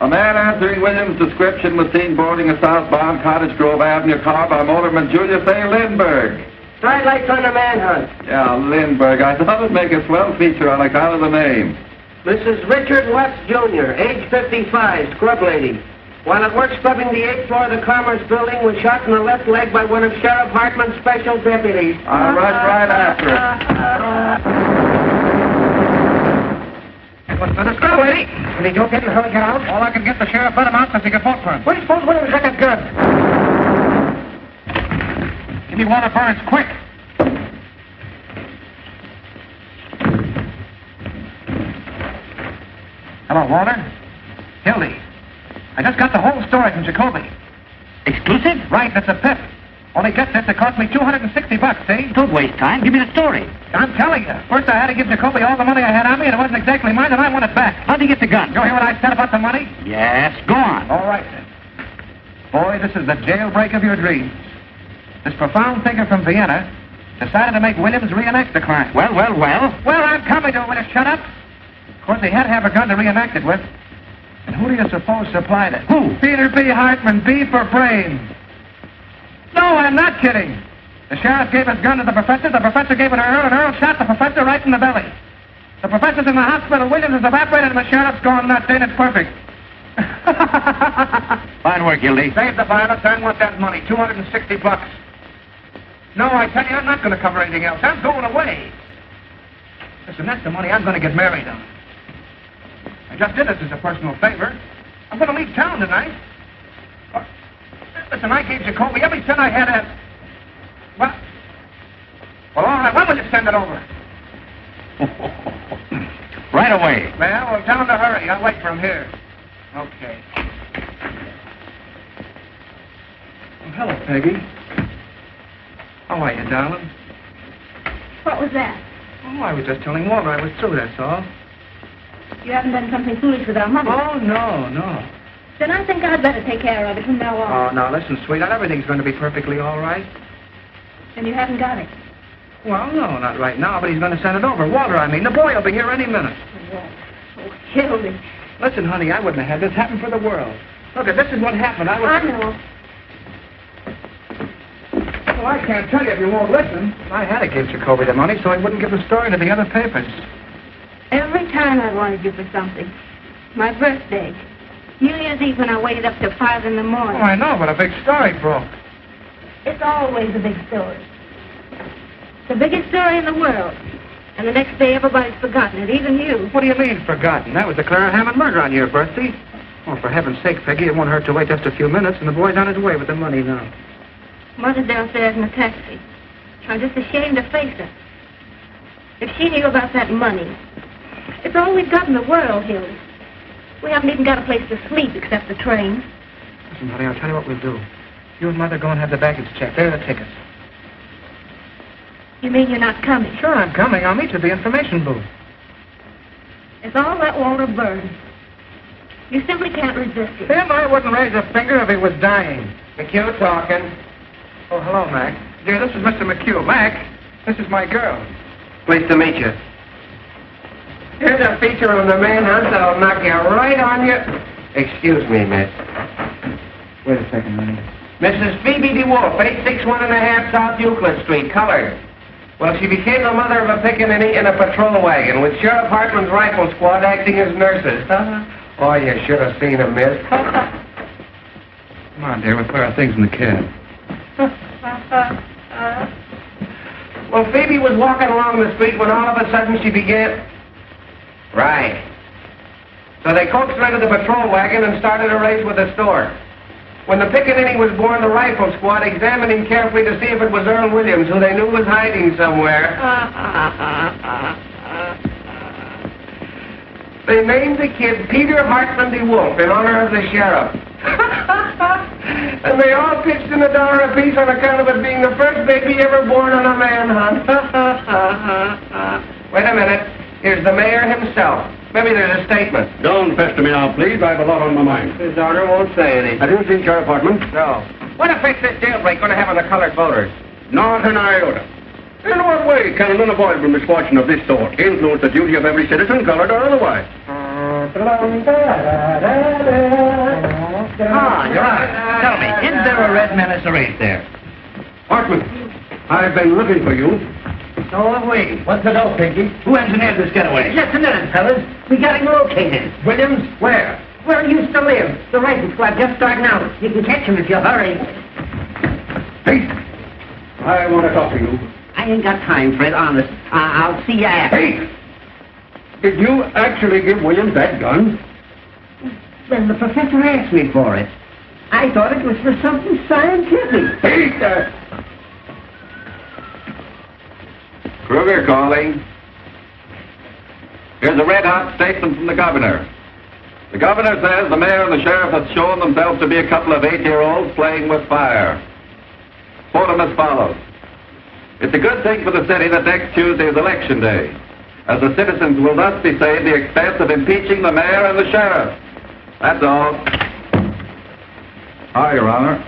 A man answering Williams' description was seen boarding a southbound Cottage Grove Avenue car by motorman Julius A. Lindbergh. Side lights on the manhunt. Yeah, Lindbergh. I thought it'd make a swell feature on account of the name. Mrs. Richard West, Jr., age 55, scrub lady. While at work scrubbing the 8th floor of the Commerce Building, was shot in the left leg by one of Sheriff Hartman's special deputies. I rushed right after it. What's the scrub, lady? Can he go get and hurry get out? All I can get the sheriff let him out since he can vote for him. What do you suppose Williams got that gun? Give me Walter Burns, quick. Hello, Walter. Hildy. I just got the whole story from Jacoby. Exclusive? Right, that's a pip. Only get this, it cost me $260, see? Don't waste time. Give me the story. I'm telling you. First I had to give Jacoby all the money I had on me, and it wasn't exactly mine, and I want it back. How'd you get the gun? You hear what I said about the money? Yes, go on. All right, then. Boy, this is the jailbreak of your dreams. This profound thinker from Vienna decided to make Williams reenact the crime. Well. Well, I'm coming to it. Will you shut up? Of course, he had to have a gun to reenact it with. And who do you suppose supplied it? Who? Peter B. Hartman, B for brains. No, I'm not kidding. The sheriff gave his gun to the professor gave it to Earl, and Earl shot the professor right in the belly. The professor's in the hospital, Williams is evaporated, and the sheriff's gone nuts. Ain't it perfect? Fine work, Gildy. Save the violence. I want that money, $260. No, I tell you, I'm not going to cover anything else. I'm going away. Listen, that's the money I'm going to get married on. I just did this as a personal favor. I'm going to leave town tonight. Listen, I gave Jacoby every cent I had at... Well, all right, when will you send it over? Right away. Well, tell him to hurry. I'll wait for him here. Okay. Oh, hello, Peggy. How are you, darling? What was that? Oh, I was just telling Walter I was through, that's all. You haven't done something foolish with our money? Oh, no. Then I think I'd better take care of it from now on. Oh, now, listen, sweetheart, everything's going to be perfectly all right. And you haven't got it? Well, no, not right now, but he's going to send it over. Walter, I mean. The boy will be here any minute. Oh, Hildy. Listen, honey, I wouldn't have had this happen for the world. Look, this is what happened. I know. Well, I can't tell you if you won't listen. I had to give Jacoby the money so he wouldn't give the story to the other papers. Every time I wanted you for something. My birthday. New Year's Eve when I waited up till 5 in the morning. Oh, I know, but a big story broke. It's always a big story. The biggest story in the world. And the next day everybody's forgotten it, even you. What do you mean, forgotten? That was the Clara Hammond murder on your birthday. Oh, for heaven's sake, Peggy, it won't hurt to wait just a few minutes, and the boy's on his way with the money now. Mother's downstairs in a taxi. I'm just ashamed to face her. If she knew about that money. It's all we've got in the world, Hildy. We haven't even got a place to sleep except the train. Listen, honey, I'll tell you what we'll do. You and Mother go and have the baggage checked. There are the tickets. You mean you're not coming? Sure, I'm coming. I'll meet you at the information booth. It's all that Walter Burns. You simply can't resist it. Him, I wouldn't raise a finger if he was dying. McHugh talking. Oh, hello, Mac. Dear, this is Mr. McHugh. Mac, this is my girl. Pleased to meet you. Here's a feature on the manhunt that'll knock you right on your... Excuse me, miss. Wait a second, honey. Mrs. Phoebe DeWolf, 861½ South Euclid Street, colored. Well, she became the mother of a pickaninny in a patrol wagon with Sheriff Hartman's rifle squad acting as nurses. Oh, you should have seen them, miss. Come on, dear. We'll put our things in the cab. Well, Phoebe was walking along the street when all of a sudden she began... Right. So they coaxed her into the patrol wagon and started a race with the store. When the pickaninny was born, the rifle squad examined him carefully to see if it was Earl Williams, who they knew was hiding somewhere. They named the kid Peter Hartman DeWolf in honor of the sheriff. And they all pitched in $1 apiece on account of it being the first baby ever born on a manhunt. Wait a minute. Here's the mayor himself. Maybe there's a statement. Don't pester me now, please. I have a lot on my mind. His honor won't say anything. Have you seen Sheriff Hartman? No. What effect this jailbreak going to have on the colored voters? Not an iota. In what way can an unavoidable misfortune of this sort influence the duty of every citizen, colored or otherwise? You're right. Tell me, is there a red menace race there? Hartman, I've been looking for you. So have we. What's the dope, Pinky? Who engineered this getaway? Just a minute, fellas. We got him located. Williams, where? Where he used to live. The rifle squad just starting out. You can catch him if you hurry. Hey, I want to talk to you. I ain't got time, Fred, honest. I'll see you after. Hey! Did you actually give Williams that gun? Well, the professor asked me for it. I thought it was for something scientific. Hey, Kruger calling. Here's a red-hot statement from the governor. The governor says the mayor and the sheriff have shown themselves to be a couple of 8-year-olds playing with fire. Quote them as follows. It's a good thing for the city that next Tuesday is election day, as the citizens will thus be saved the expense of impeaching the mayor and the sheriff. That's all. Aye, Your Honor.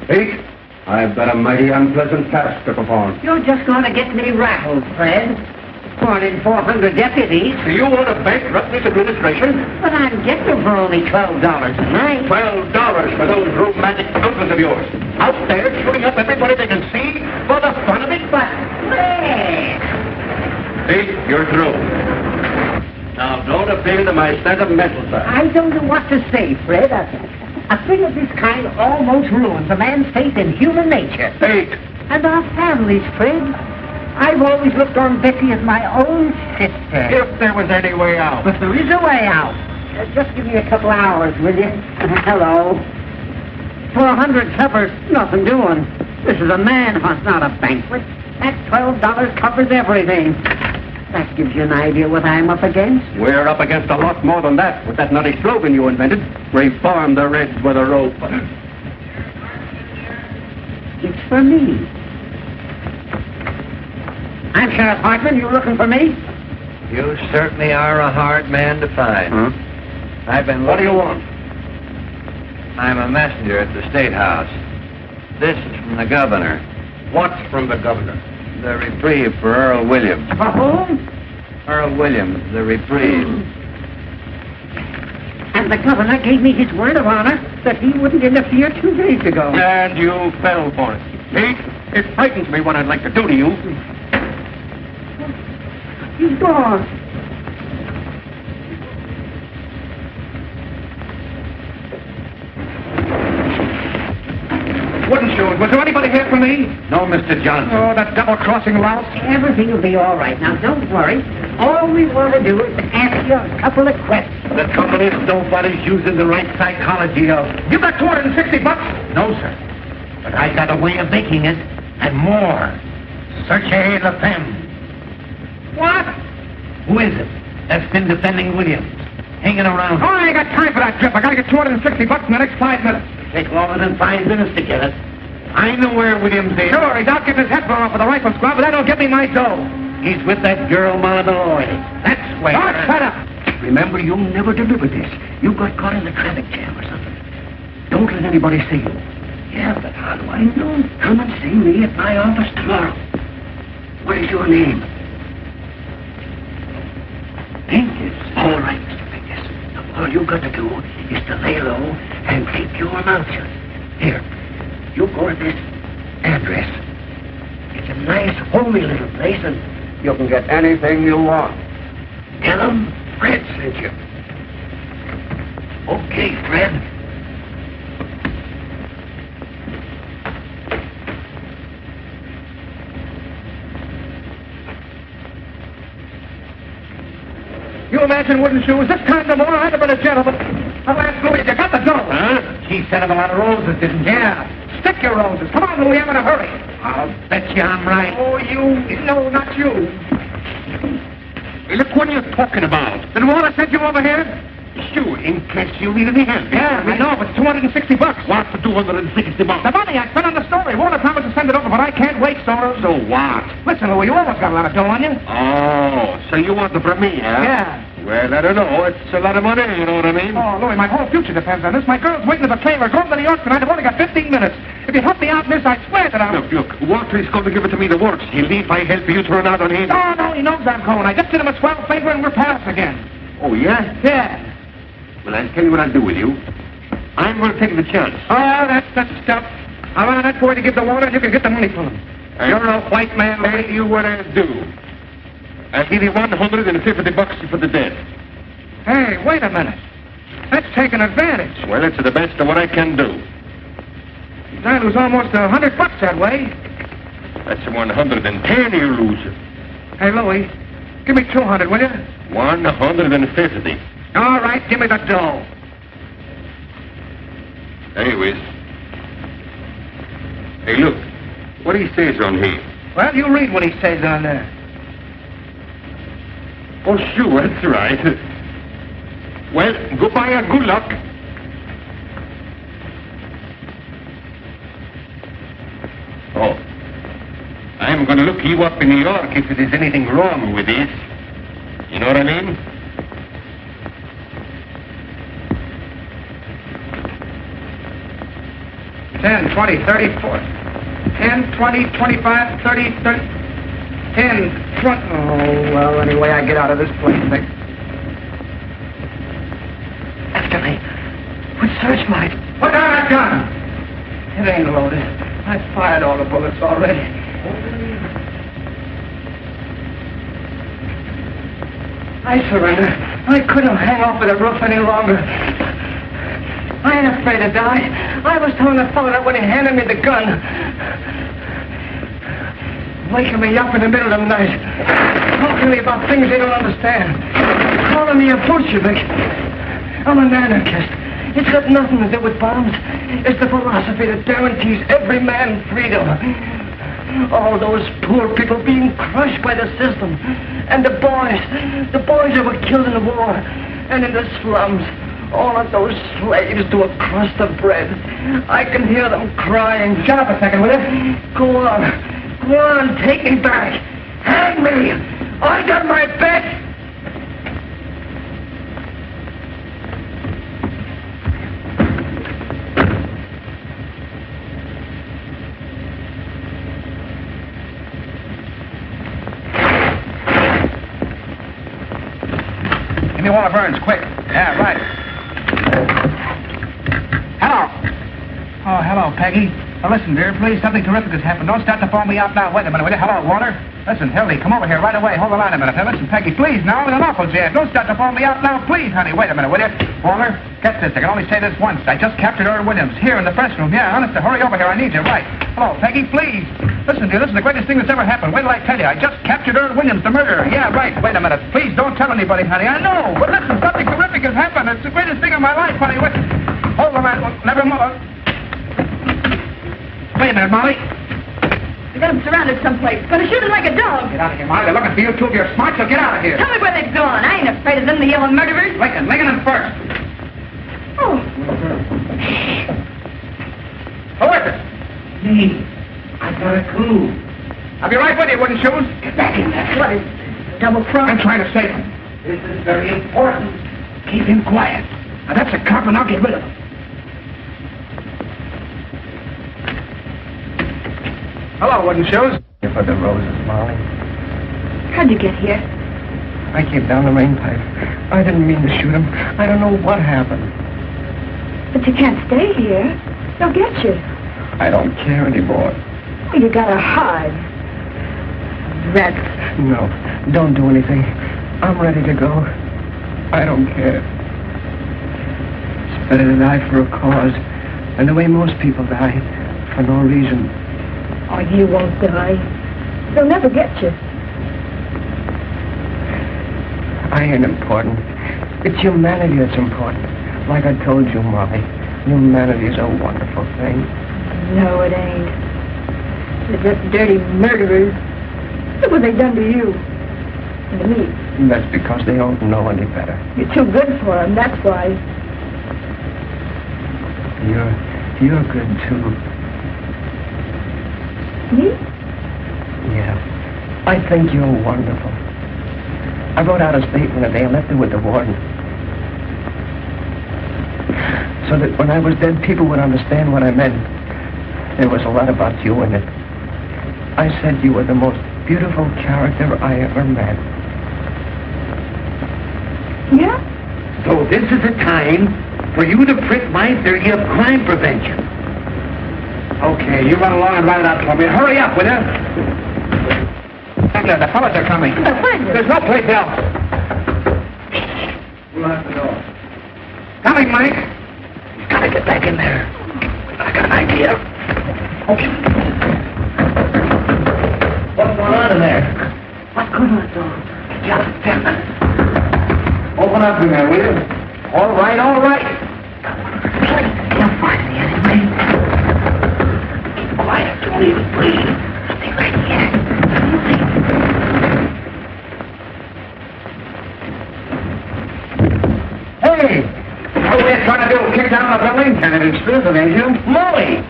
Pete, I've got a mighty unpleasant task to perform. You're just going to get me rattled, Fred. More than 400 deputies. Do you want to bankrupt this administration? But I'm getting them for only $12 a night. $12 for those romantic uncles of yours. Out there shooting up everybody they can see for the fun of it. But where? See, you're through. Now, don't appeal to my sentimental side. I don't know what to say, Fred. A thing of this kind almost ruins a man's faith in human nature. Fate. And our families, Fred. I've always looked on Becky as my own sister. If there was any way out. But there is a way out. Just give me a couple hours, will you? Hello. 400 suppers, nothing doing. This is a manhunt, not a banquet. That $12 covers everything. That gives you an idea what I'm up against. We're up against a lot more than that with that nutty slogan you invented. Reform the Reds with a rope. It's for me. I'm Sheriff Hartman. You looking for me? You certainly are a hard man to find. Huh? I've been What do you want? I'm a messenger at the State House. This is from the governor. What's from the governor? The reprieve for Earl Williams. For whom? Earl Williams, the reprieve. And the governor gave me his word of honor that he wouldn't interfere 2 days ago. And you fell for it. See? It frightens me what I'd like to do to you. He's gone. Wooden shoes. Was there anybody here for me? No, Mr. Johnson. Oh, that double-crossing louse. Everything will be all right. Now, don't worry. All we want to do is ask you a couple of questions. The trouble is nobody's using the right psychology of... You got $260? No, sir. But I got a way of making it, and more. Searchez la femme. What? Who is it that's been defending Williams? Hanging around. Oh, I ain't got time for that trip. I gotta get $260 in the next 5 minutes. Take longer than 5 minutes to get it. I know where Williams is. Sure, he's out getting his head blown off with a rifle squad, but that don't get me my dough. He's with that girl, Ma Malloy. That's where... Oh, shut up. Remember, you never delivered this. You got caught in a traffic jam or something. Don't let anybody see you. Yeah, but how do I know? Come and see me at my office tomorrow. What is your name? Pincus. All right, Mr. Pincus. Now, all you've got to do is to lay low and keep your mouth shut. Here, you go to this address. It's a nice, homey little place, and You can get anything you want. tell them Fred sent you. Okay, Fred. You imagine wooden shoes? This time tomorrow, I'd have been a gentleman. I'll ask Louis, you got the dough? Huh? She sent him a lot of roses, didn't she? Yeah. Stick your roses. Come on, Louis, I'm in a hurry. I'll bet you I'm right. Oh, you... No, not you. Hey, look, what are you talking about? Did Walter send you over here? Sure, in case you need any help. Yeah, I know, but it's $260. What's the $260? The money I spent on the story. Walter promised to send it over, but I can't wait, so... So what? Listen, Louis, you always got a lot of dough on you. Oh, so you want it from me, huh? Yeah. Well, I don't know. It's a lot of money, you know what I mean? Oh, Louis, my whole future depends on this. My girl's waiting at the trailer. Going to New York tonight. I've only got 15 minutes. If you help me out in this, I swear that I'll... Look, Walter is going to give it to me the works. He'll leave my help you turn out on him. No, he knows I'm going. I just did him a 12 favor and we're pals again. Oh, yeah? Yeah. Well, I'll tell you what I'll do with you. I'm going to take the chance. Oh, that's the stuff. I want that boy to give the water and you can get the money from him. You're a white man, I'll tell you what I'll do. I'll give you $150 for the debt. Hey, wait a minute. That's taking advantage. Well, it's the best of what I can do. I lose almost $100 that way. That's 110 you lose. Hey, Louis, give me 200, will you? 150. All right, give me the dough. Hey, Whiz. Hey, look. What he says on here. Well, you read what he says on there. Oh, sure, that's right. Well, goodbye and good luck. Oh. I'm going to look you up in New York if there's anything wrong with this. You know what I mean? $10, 20, 30, 40. 10, 20, 25, 30, 30. In front. Oh, well, anyway, I get out of this place. After me. With searchlight. Put down that gun. It ain't loaded. I fired all the bullets already. I surrender. I couldn't hang off of the roof any longer. I ain't afraid to die. I was telling the fellow that when he handed me the gun, waking me up in the middle of the night, talking to me about things they don't understand, calling me a Bolshevik. I'm an anarchist. It's got nothing to do with bombs. It's the philosophy that guarantees every man freedom. All those poor people being crushed by the system. And the boys that were killed in the war. And in the slums. All of those slaves to a crust of bread. I can hear them crying. Shut up a second, will you? Go on, take me back. Hang me. I got my bet. Give me one of Burns, quick. Yeah, right. Hello. Oh, hello, Peggy. Now, listen, dear, please, something terrific has happened. Don't start to phone me out now. Wait a minute, will you? Hello, Walter. Listen, Hildy, come over here right away. Hold the line a minute. Now, listen, Peggy, please, now, I'm in an awful jam. Don't start to phone me out now, please, honey. Wait a minute, will you? Walter, get this. I can only say this once. I just captured Earl Williams here in the press room. Yeah, honest, hurry over here. I need you. Right. Hello, Peggy, please. Listen, dear, this is the greatest thing that's ever happened. Wait till I tell you. I just captured Earl Williams, the murderer. Yeah, right. Wait a minute. Please don't tell anybody, honey. I know. But listen, something terrific has happened. It's the greatest thing of my life, honey. Wait. Hold the line. Never mind. Wait a minute, Molly. They got him surrounded someplace. Gonna shoot him like a dog. Get out of here, Molly. They're looking for you two. If you're smart, so get out of here. Tell me where they've gone. I ain't afraid of them, the yellow murderers. Lincoln first. Oh. Who is it? Me. I got a clue. I'll be right with you, wooden shoes. Get back in there. What is it? Double cross? I'm trying to save him. This is very important. Keep him quiet. Now, that's a cop, and I'll get rid of him. Hello, wooden shoes. Here for the roses, Molly. How'd you get here? I came down the main pipe. I didn't mean to shoot him. I don't know what happened. But you can't stay here. They'll get you. I don't care anymore. Well, you gotta hide. Rats. No, don't do anything. I'm ready to go. I don't care. It's better to die for a cause than the way most people die, for no reason. Oh, you won't die. They'll never get you. I ain't important. It's humanity that's important. Like I told you, Molly, humanity's a wonderful thing. No, it ain't. They're just dirty murderers. Look what they've done to you. And to me. That's because they don't know any better. You're too good for them, that's why. You're good, too. Me? Yeah. I think you're wonderful. I wrote out a statement today and left it with the warden. So that when I was dead, people would understand what I meant. There was a lot about you in it. I said you were the most beautiful character I ever met. Yeah? So this is a time for you to prick my theory of crime prevention. Okay, you run along and write it out for me. Hurry up, will you? Back there, the fellas are coming. They'll find you. There's no place else. We'll have to go. Coming, Mike. You've got to get back in there. I got an idea. Okay. What's going on in there? What's going on, Tom? Just 10 minutes. Open up in there, will you? All right, all right. He'll find me anyway. Keep quiet. Don't even breathe. Stay right here. Hey! What are you trying to do? Kick down the building? Kind of intrusive, ain't you? Molly!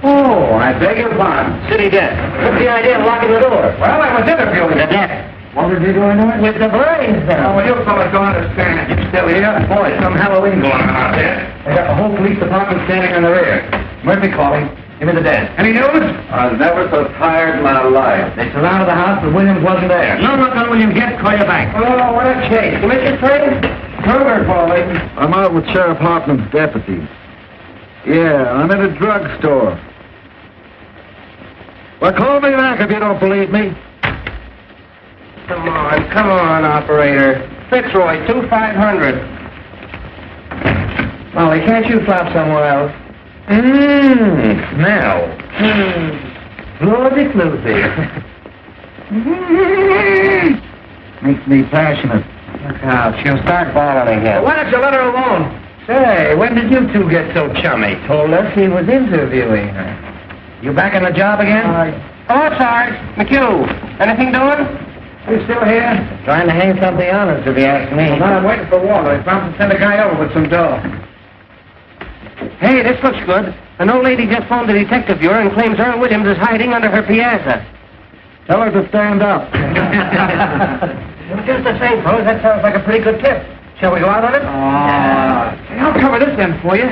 Oh, I beg your pardon. City desk. What's the idea of locking the door? Well, I was interviewing The you. desk. What was you doing there? With the blinds Oh, down. well, you fellas don't understand. You still here? Boy, some Halloween going on out there. They got the whole police department standing in the rear. Murphy calling. Give me the desk. Any news? I was never so tired in my life. They surrounded the house, but Williams wasn't there. No luck on Williams yet. Call you back. Oh, what a chase. Mr. Train? Kruger calling. I'm out with Sheriff Hartman's deputy. Yeah, I'm in a drugstore. Well, call me back if you don't believe me. Come on, operator. Fitzroy, 2500. Molly, can't you flop somewhere else? Smell. Flozy floozy. Makes me passionate. Look out, she'll start bawling again. Why don't you let her alone? Say, when did you two get so chummy? Told us he was interviewing her. You back on the job again? Oh, Sarge. McHugh. Anything doing? You still here? Trying to hang something on us, if you ask me. Well, I'm waiting for Walter. He promised to send a guy over with some dough. Hey, this looks good. An old lady just phoned the detective bureau and claims Earl Williams is hiding under her piazza. Tell her to stand up. Well, just the same, fellas, that sounds like a pretty good tip. Shall we go out on it? I'll cover this end for you.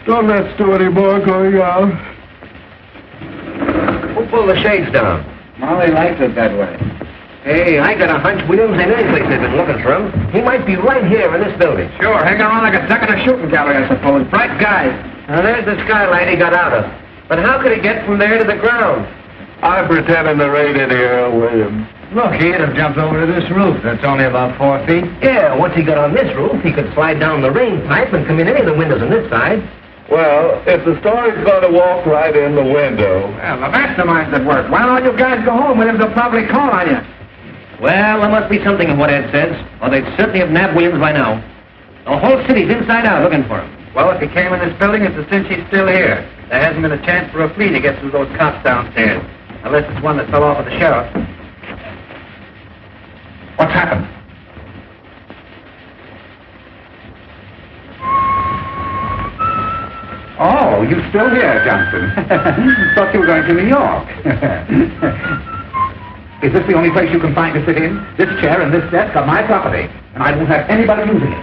Don't let Stu anymore going out. Who pulled the shades down? Molly likes it that way. Hey, I got a hunch Williams ain't any place they've been looking for him. He might be right here in this building. Sure, hanging around like a duck in a shooting gallery, I suppose. Bright guy. Now, there's the skylight he got out of. But how could he get from there to the ground? I'm pretending to raid in here, Williams. Look, he'd have jumped over to this roof. That's only about 4 feet. Yeah, once he got on this roof, he could slide down the rain pipe and come in any of the windows on this side. Well, if the story's going to walk right in the window... Well, the mastermind's at work. Why don't all you guys go home? Williams will probably call on you. Well, there must be something in what Ed says, or they'd certainly have nabbed Williams by now. The whole city's inside out looking for him. Well, if he came in this building, it's a cinch he's still here. There hasn't been a chance for a flea to get through those cops downstairs. Unless it's one that fell off of the sheriff. What's happened? Oh, you still here, Johnson? Thought you were going to New York. Is this the only place you can find to sit in? This chair and this desk are my property, and I won't have anybody using it.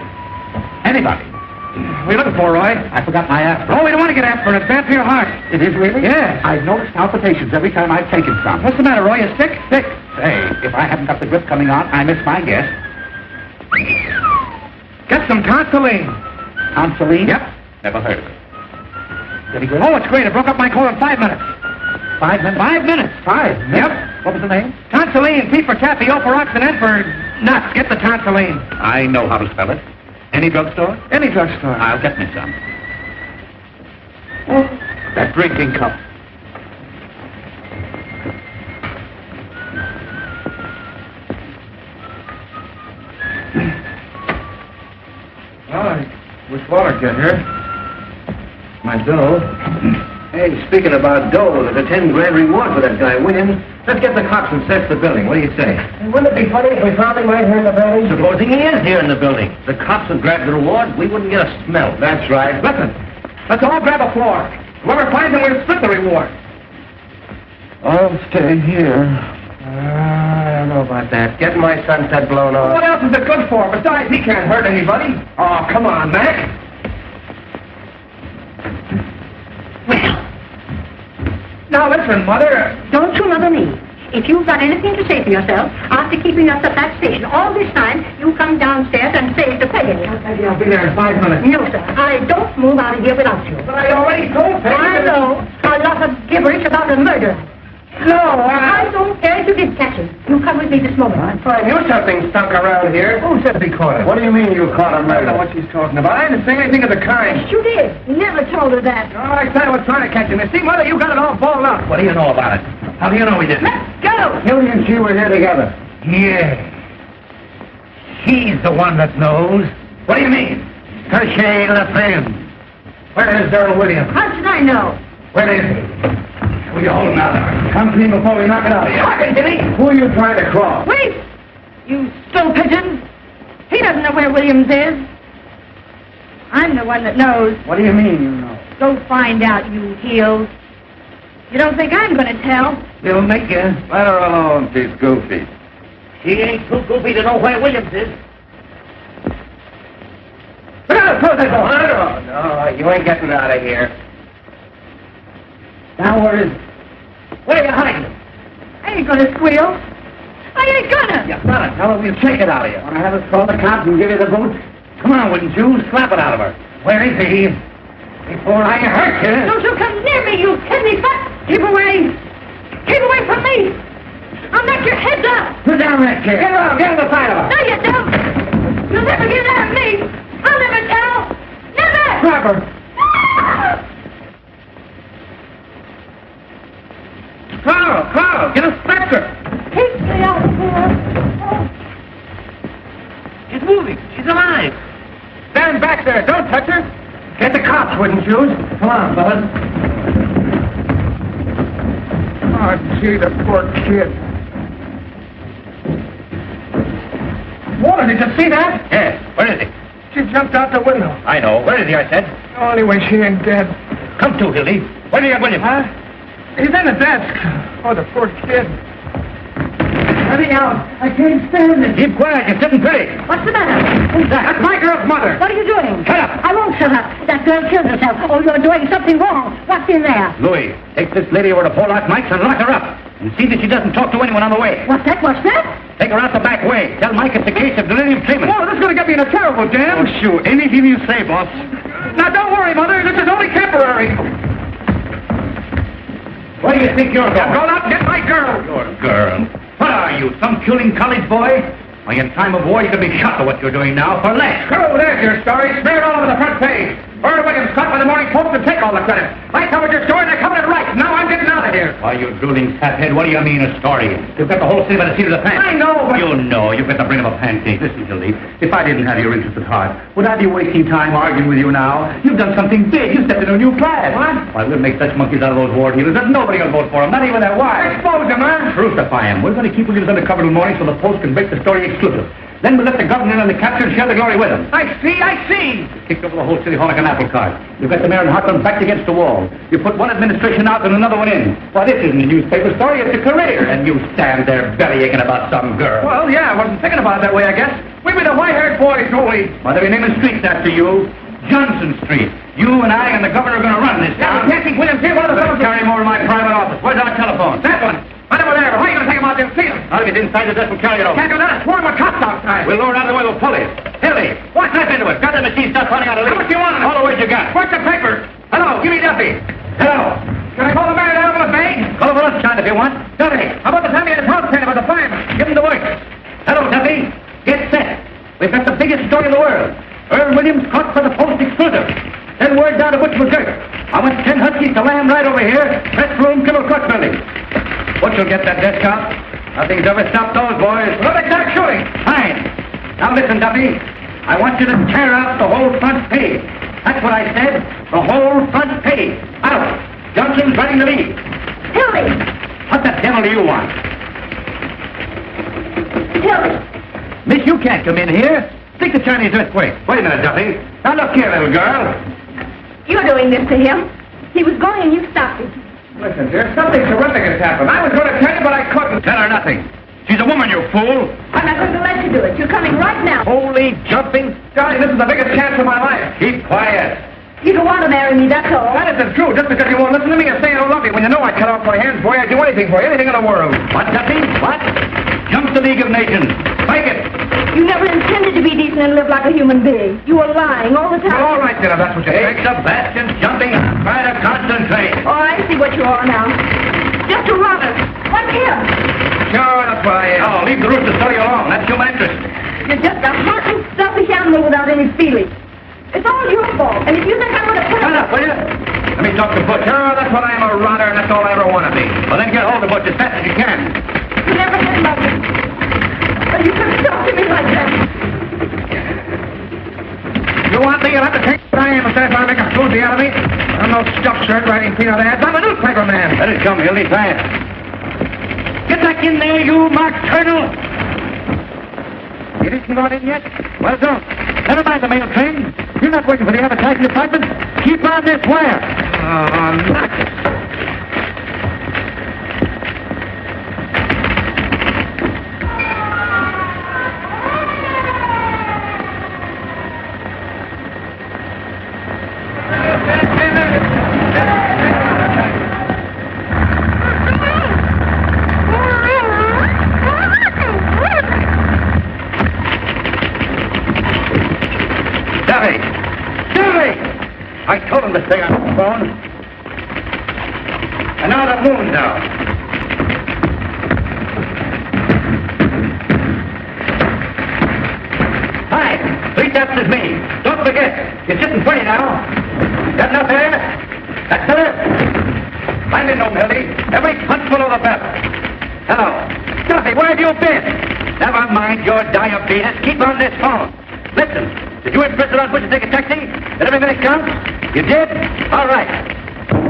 Anybody. What are you looking for, Roy? I forgot my aspirin. Oh, we don't want to get aspirin. It's bad for your heart. It is really? Yes. I've noticed palpitations every time I've taken some. What's the matter, Roy? You sick? Sick. Say, if I haven't got the grip coming on, I miss my guess. Get some tonsilline. Tonsilline? Yep. Never heard of it. Pretty good. Oh, it's great. It broke up my cold in 5 minutes. 5 minutes? 5 minutes. 5 minutes? Yep. What was the name? Tonsilline. T for taffy, O for ox, and N for nuts. Get the tonsilline. I know how to spell it. Any drugstore? Any drugstore. I'll get me some. Oh, that drinking cup. Oh, I wish Walter get here. My dough. Hey, speaking about dough, there's a 10 grand reward for that guy Williams. Let's get the cops and search the building. What do you say? Wouldn't it be funny if we found him right here in the building? Supposing he is here in the building. The cops would grab the reward, we wouldn't get a smell. That's right. Listen, let's all grab a floor. Whoever finds him, we'll split the reward. I'll stay here. I don't know about that. Getting my sunset blown off. What else is it good for? Besides, he can't hurt anybody. Oh, come on, Mac. Well, Now listen, Mother. don't you mother me. If you've got anything to say for yourself, after keeping us at that station all this time, you come downstairs and say it to Peggy. Maybe I'll be there in 5 minutes. No, sir. I don't move out of here without you. But I already told Peggy. I know a lot of gibberish about a murder. No, I don't care if you did catch him. You come with me this moment. I knew something stunk around here. Who said he caught it? What do you mean you caught a I don't know murder? what she's talking about. I didn't say anything of the kind. Yes, you did. Never told her that. Oh, I said I was trying to catch him. You see, Mother, you got it all balled up. What do you know about it? How do you know we didn't? Let's go. Hildy and she were here together. Yeah. She's the one that knows. What do you mean? Hershey LaFemme. Where is Earl Williams? How should I know? Where is he? Will you hold him out? Come clean before we knock it out of you. Talking to me? Who are you trying to cross? Wait! You still pigeon. He doesn't know where Williams is. I'm the one that knows. What do you mean you know? Go find out, you heel. You don't think I'm going to tell? You'll make you. Let her alone, she's goofy. She ain't too goofy to know where Williams is. Look out, close that door. No, you ain't getting out of here. Now, where is it? Where are you hiding? I ain't gonna squeal. I ain't gonna. You better tell her we'll take it out of you. Want to have us call the cops and give you the boot? Come on, wouldn't you? Slap it out of her. Where is he? Before I hurt you. Don't you come near me, you kidney butt! Keep away! Keep away from me! I'll knock your heads off! Put down that chair. Get around. Get on the side of her. No, you don't! You'll never get out of me! I'll never tell! Never! Grab her. Carl, get a stretcher. Take me out of here! She's moving. She's alive. Stand back there. Don't touch her. Get the cops, wouldn't you? Come on, Bud. Oh, gee, the poor kid. Walter, did you see that? Yes. Where is he? She jumped out the window. I know. Where is he, I said? Oh, anyway, she ain't dead. Come to, Hildy. Where are you, William? Huh? He's in the desk. Oh, the poor kid. Let me out. I can't stand it. Keep quiet. You're sitting pretty. What's the matter? Who's that? That's my girl's mother. What are you doing? Shut up. I won't shut up. That girl killed herself. Oh, you're doing something wrong. What's in there? Louis, take this lady over to Pollock Mike's and lock her up. And see that she doesn't talk to anyone on the way. What's that? What's that? Take her out the back way. Tell Mike it's a case of delirium treatment. Oh, this is going to get me in a terrible jam. Oh, shoot. Anything you say, boss. Now, don't worry, Mother. This is only temporary. Where do you think you're going? Go out and get my girl. Your girl. What are you, some puling college boy? Why, in time of war, you could be shot for what you're doing now for less. Oh, there's your story. Smeared all over the front page. Earl Williams caught by the Morning Post to take all the credit. I covered your story and I covered it right. Now I'm getting out of here. Why, you drooling fathead, what do you mean a story? You've got the whole city by the seat of the pants. I know, but... You know, you've got the brain of a pancake. Listen, Gildy, if I didn't have your interest at heart, would I be wasting time arguing with you now? You've done something big. You stepped into a new class. What? Why, we'll make such monkeys out of those war healers that nobody will vote for them, not even their wives. Expose them, huh? Crucify them. We're going to keep Williams undercover till morning so the Post can break the story exclusive. Then we'll let the governor and the captain share the glory with them. I see. Kicked over the whole city hall like an apple cart. You've got the mayor and Hartland backed against the wall. You put one administration out and another one in. Why, this isn't a newspaper story, it's a career. And you stand there belly aching about some girl. Well, yeah, I wasn't thinking about it that way, I guess. We be the white-haired boys, Joey. Why, they'll be naming streets after you. Johnson Street. You and I and the governor are going to run this town. Can't keep Williams here. One of the fellows... Carry him over to my private office. Where's our telephone? That one. Right over there. How are you going to take him out there and see him? I'll get inside the desk and carry it over. Can't do that. Swarm of cops outside. We'll lower it out of the way with pulleys. Hilly, what's that into it? Got the machine stuff running out of How much do you want? All the words you got. What's the paper? Hello, give me Duffy. Hello. Can I call the mayor down with a bag? Call over lunchtime if you want. Duffy, how about the time you had a town train about the fireman? Give him the work. Hello, Duffy. Get set. We've got the biggest story in the world. Earl Williams caught for the Post exclusive. Send word down to Butch McGurk. I want 10 huskies to land right over here. Press room, Kibble Court building. Butch will get that desk out. Nothing's ever stopped those boys. Well, they start shooting. Fine. Now listen, Duffy. I want you to tear out the whole front page. That's what I said. The whole front page. Out. Johnson's running the lead. Hildy! What the devil do you want? Hildy! Miss, you can't come in here. Stick the Chinese earthquake. Wait a minute, Duffy. Now look here, little girl. You're doing this to him. He was going and you stopped him. Listen, dear, something terrific has happened. I was going to tell you, but I couldn't. Tell her nothing. She's a woman, you fool. I'm not going to let you do it. You're coming right now. Holy jumping. Johnny, this is the biggest chance of my life. Keep quiet. You don't want to marry me, that's all. That isn't true. Just because you won't listen to me or say I don't love you. When you know I cut off my hands for you, I'd do anything for you, anything in the world. What, Duffy? What? Jump the League of Nations. Spike it. You never intended to be decent and live like a human being. You were lying all the time. Well, all right, then, if that's what you Take think. Sebastian jumping. Try to concentrate. Oh, I see what you are now. Just a runner. Like him. Sure, that's what I am. Oh, leave the rooster story alone. That's human interest. You're just a heartless, selfish animal without any feeling. It's all your fault. And if you think I'm going to put Shut up, will you? Let me talk to Butch. Sure, that's what I am, a runner, and that's all I ever want to be. Well, then get hold of Butch as fast as you can. You never had loved me. But you could talk to me like that. You want me? You'll have to take what I am instead of trying to make a floozy out of me. I'm no stuff shirt writing peanut ads. I'm a newspaper man. Let it come, Hildy, fast. Get back in there, you Mark Colonel. It isn't gone in yet? Well, don't. Never mind the mail train. You're not working for the advertising department. Keep on this wire. Oh, nuts. this thing on the phone. And now the moon's out. Hi, 3 steps is me. Don't forget, you're sitting pretty now. Got enough air? That's it. Find it, no, Mildy. Every punchful of the better. Hello. Duffy, where have you been? Never mind your diabetes. Keep on this phone. Listen, did you insist on Bush to take a taxi? Did every minute count? You did? All right.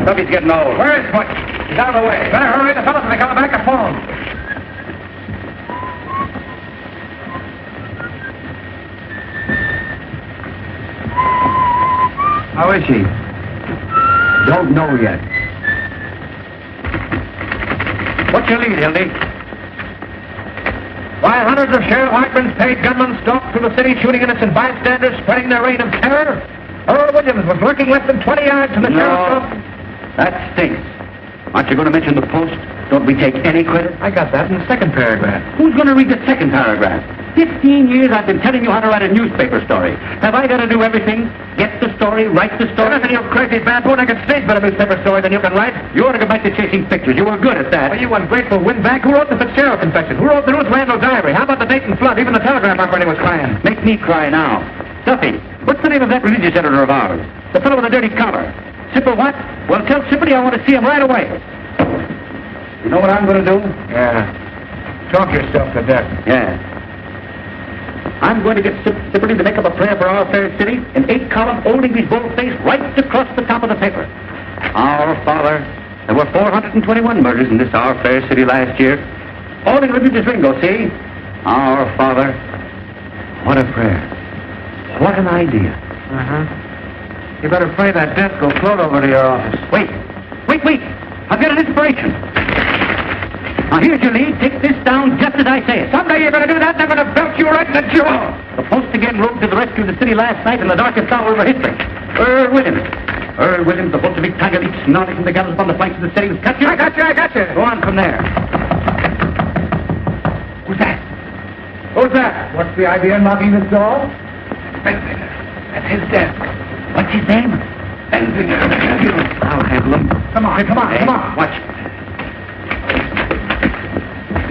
Duffy's getting old. Where is Butch? He's out of the way. Better hurry. The fellas will be coming back to phone. How is she? Don't know yet. What's your lead, Hildy? Why, hundreds of Sheriff Hartman's paid gunmen stalked through the city shooting innocent bystanders, spreading their reign of terror. Earl Williams was lurking less than 20 yards from the sheriff's office. That stinks. Aren't you going to mention the Post? Don't we take any credit? I got that in the second paragraph. Who's going to read the second paragraph? 15 years I've been telling you how to write a newspaper story. Have I got to do everything? Get the story, write the story? Listen, you crazy baboon, I can stage better newspaper story than you can write. You ought to go back to chasing pictures. You were good at that. Well, you ungrateful windbag. Who wrote the Fitzgerald confession? Who wrote the Ruth Randall diary? How about the Dayton flood? Even the telegram operator was crying. Make me cry now. Duffy, what's the name of that religious editor of ours? The fellow with the dirty collar. Sipper what? Well, tell Sippity I want to see him right away. You know what I'm going to do? Yeah. Talk yourself to death. Yeah. I'm going to get Sippity to make up a prayer for our fair city in 8-column old English boldface right across the top of the paper. Our Father, there were 421 murders in this our fair city last year. All in religious lingo, see? Our Father. What a prayer. What an idea. You better pray that death go float over to your office. Wait. I've got an inspiration. Now, here's your lead. Take this down just as I say it. Someday you're going to do that, and I'm going to belt you right in the jaw. The Post again rode to the rescue of the city last night in the darkest hour of our history. Earl Williams, the Bolshevik tiger leap snarling from the gallows upon the flanks of the city. Got you? I got you. Go on from there. Who's that? What's the idea in knocking this door? Benzinger. At his desk. What's his name? Benzinger. I'll handle him. Come on. Watch.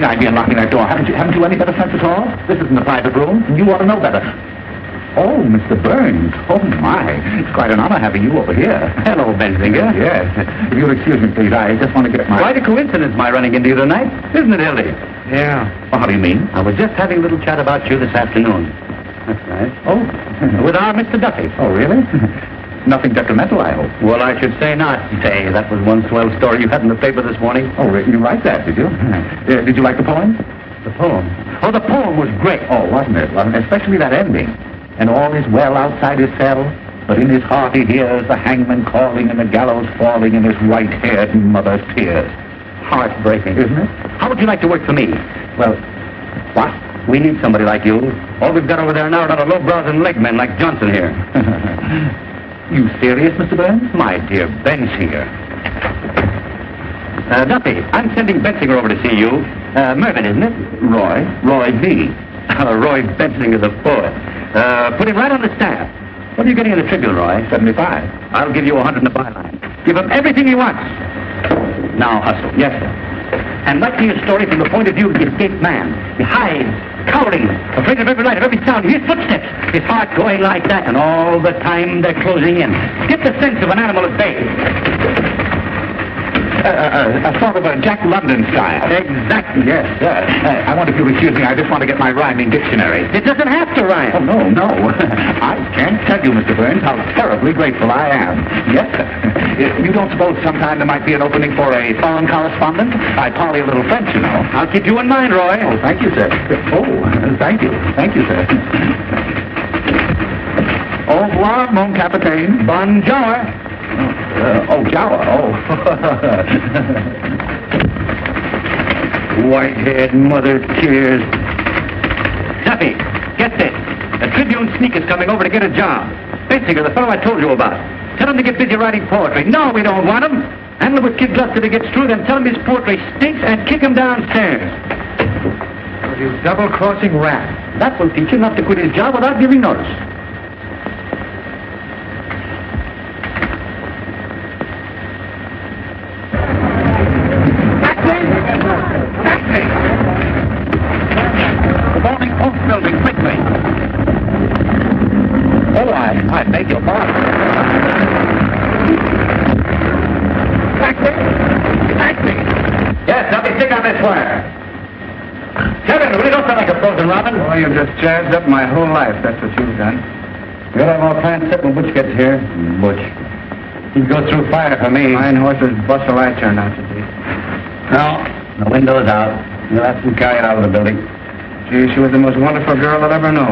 The idea in locking that door. Haven't you any better sense at all? This isn't a private room, and you ought to know better. Oh, Mr. Burns. Oh, my. It's quite an honor having you over here. Hello, Benzinger. Yes. If you'll excuse me, please, I just want to get my... Quite a coincidence, my running into you tonight. Isn't it, Hildy? Yeah. Well, how do you mean? I was just having a little chat about you this afternoon. That's right. Oh. With our Mr. Duffy. Oh, really? Nothing detrimental, I hope. Well, I should say not. Say, that was one swell story you had in the paper this morning. Oh, you write that, did you? Did you like the poem? The poem? Oh, the poem was great. Oh, wasn't it? Especially that ending. And all is well outside his cell, but in his heart he hears the hangman calling and the gallows falling in his white-haired mother's tears. Heartbreaking. Isn't it? How would you like to work for me? Well, what? We need somebody like you. All we've got over there now are not a low-brows and leg men like Johnson here. You serious, Mr. Burns? My dear Bensinger. Duffy, I'm sending Bensinger over to see you. Mervyn, isn't it? Roy V. Roy Bensinger, the poet. Put him right on the staff. What are you getting in the Tribune, Roy? 75. I'll give you 100 in the byline. Give him everything he wants. Now hustle. Yes, sir. And write me a story from the point of view of the escaped man. He hides, cowering, afraid of every light, of every sound. He hears footsteps. His heart going like that, and all the time they're closing in. Get the sense of an animal at bay. A sort of a Jack London style. Exactly. Yes, sir. I wonder if you'll excuse me. I just want to get my rhyming dictionary. It doesn't have to rhyme. Oh, no. I can't tell you, Mr. Burns, how terribly grateful I am. Yes, sir. You don't suppose sometime there might be an opening for a foreign correspondent? I parley a little French, you know. I'll keep you in mind, Roy. Oh, thank you, sir. Oh, thank you. Thank you, sir. Au revoir, mon capitaine. Bonjour. Jawa. Oh. White-haired mother tears. Duffy, get this. A Tribune sneak is coming over to get a job. Bensinger, the fellow I told you about. Tell him to get busy writing poetry. No, we don't want him. Handle him with kid gloves till he gets through, then tell him his poetry stinks and kick him downstairs. You double-crossing rat. That will teach him not to quit his job without giving notice. this wire. Kevin, really don't sound like a frozen robin. Oh, you've just jazzed up my whole life. That's what you've done. You'll have all kinds of when Butch gets here. Butch. He'd go through fire for me. Fine horse's bustle I turned out to be. No, the window's out. You'll have to carry it out of the building. Gee, she was the most wonderful girl I'll ever know.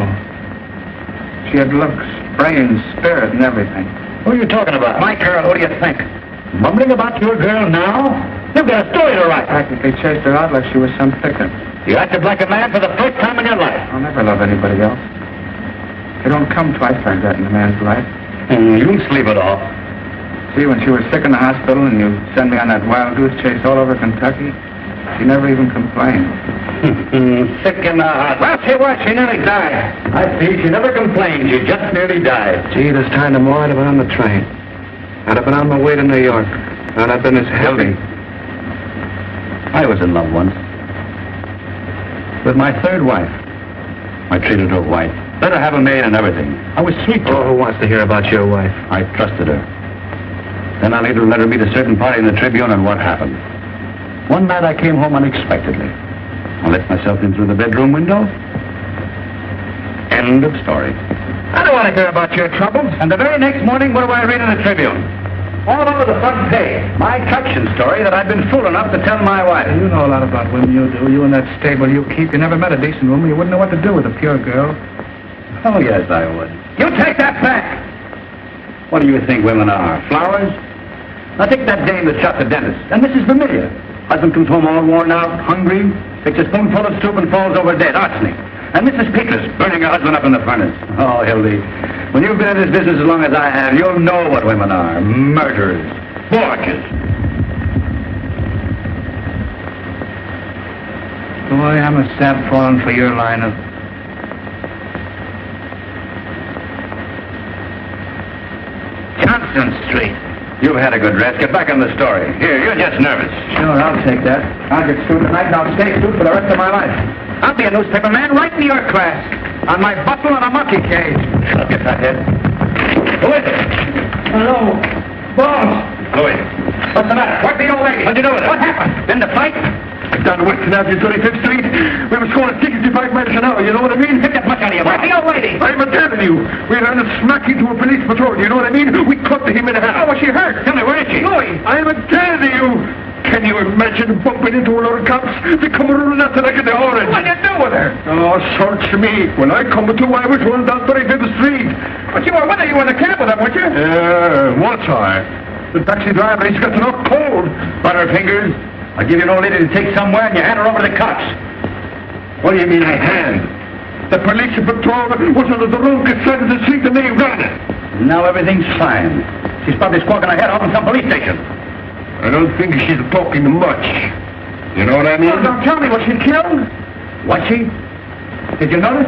She had looks, brains, spirit, and everything. Who are you talking about? My girl, who do you think? Mumbling about your girl now? You've got a story to write. Practically chased her out like she was some thicket. You acted like a man for the first time in your life. I'll never love anybody else. It don't come twice like that in a man's life. You can sleep it off. See, when she was sick in the hospital and you sent me on that wild goose chase all over Kentucky, she never even complained. Sick in the hospital. Well, she was. She nearly died. I see. She never complained. She just nearly died. Gee, this time tomorrow I'd have been on the train. I'd have been on my way to New York. I'd have been as healthy. I was in love once. With my third wife. I treated her white. Let her have a maid and everything. I was sweet to her. Oh, who wants to hear about your wife? I trusted her. Then I later let her meet a certain party in the Tribune, and what happened? One night I came home unexpectedly. I let myself in through the bedroom window. End of story. I don't want to hear about your troubles. And the very next morning, what do I read in the Tribune? All over the front page. My traction story that I'd been fool enough to tell my wife. You know a lot about women, you do. You and that stable you keep. You never met a decent woman. You wouldn't know what to do with a pure girl. Oh, yes, I would. You take that back! What do you think women are? Flowers? Now take that dame that shot the dentist, and Mrs. Vermillion. Husband comes home all worn out, hungry, takes a spoonful of soup and falls over dead, arsenic. And Mrs. Peters burning her husband up in the furnace. Oh, Hildy, when you've been in this business as long as I have, you'll know what women are. Murderers. Forgers. Boy, I'm a sap falling for your line of... Johnson Street. You've had a good rest. Get back on the story. Here, you're just nervous. Sure, I'll take that. I'll get sued tonight and I'll stay sued for the rest of my life. I'll be a newspaper man right in your class. On my bustle and a monkey cage. Look at that head. Who is it? Hello. Boss. Louis. What's the matter? Where's the old lady? What'd you do with her? What happened? In the fight? Down Western Avenue, 25th Street. We were scoring 65 miles an hour, you know what I mean? Get that much out of you. Where's the old lady? I'm telling you. We ran a smack into a police patrol, you know what I mean? We cut him in half. Oh, was she hurt? Tell me, where is she? Louis, I'm telling you. Can you imagine bumping into a lot of cops? They come running after like in the orange. What'd you do with her? Oh, search me. When I come to, I was running down 35th Street. But you were with her. You were in the cab with her, weren't you? Was I? The taxi driver, he's got enough cold. Butterfingers. I'll give you an old lady to take somewhere and you hand her over to the cops. What do you mean I hand? The police patrol was on the wrong side of the street and they ran it. Now everything's fine. She's probably squawking her head off in some police station. I don't think she's talking much. You know what I mean? Oh, don't tell me. Was she killed? Was she? Did you notice?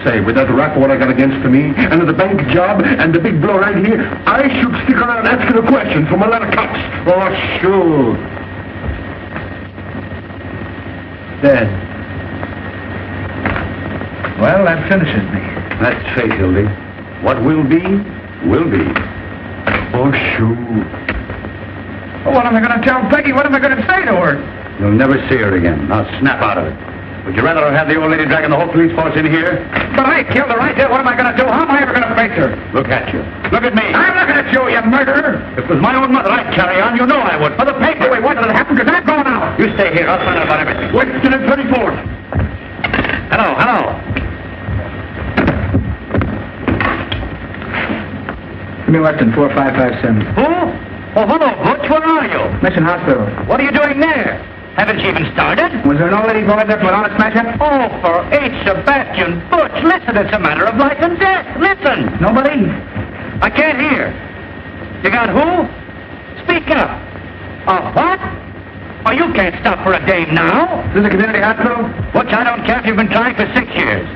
Say, with that rap what I got against me, and the bank job, and the big blow right here, I should stick around asking a question from a lot of cops. Oh, sure. Dead. Well, that finishes me. That's fate, Hildy. What will be, will be. Oh, sure. Well, what am I going to tell Peggy? What am I going to say to her? You'll never see her again. Now snap out of it. Would you rather have the old lady dragging the whole police force in here? But I killed her. I did. What am I going to do? How am I ever going to face her? Look at you. Look at me. I'm looking at you, you murderer. If it was my own mother I'd carry on, you know I would. For the paper. Wait, what did it happen? Because I'm going out. You stay here. I'll find out about everything. Western and 34th. Hello. Give me Weston, 4557. Who? Oh, hello, Butch. Where are you? Mission Hospital. What are you doing there? Haven't you even started? Was there an old lady boy there from an honest smasher? Oh, for H. Sebastian Butch, listen, it's a matter of life and death. Listen. Nobody? I can't hear. You got who? Speak up. What? Oh, you can't stop for a dame now. Is this a community hospital? Butch, I don't care if you've been trying for 6 years.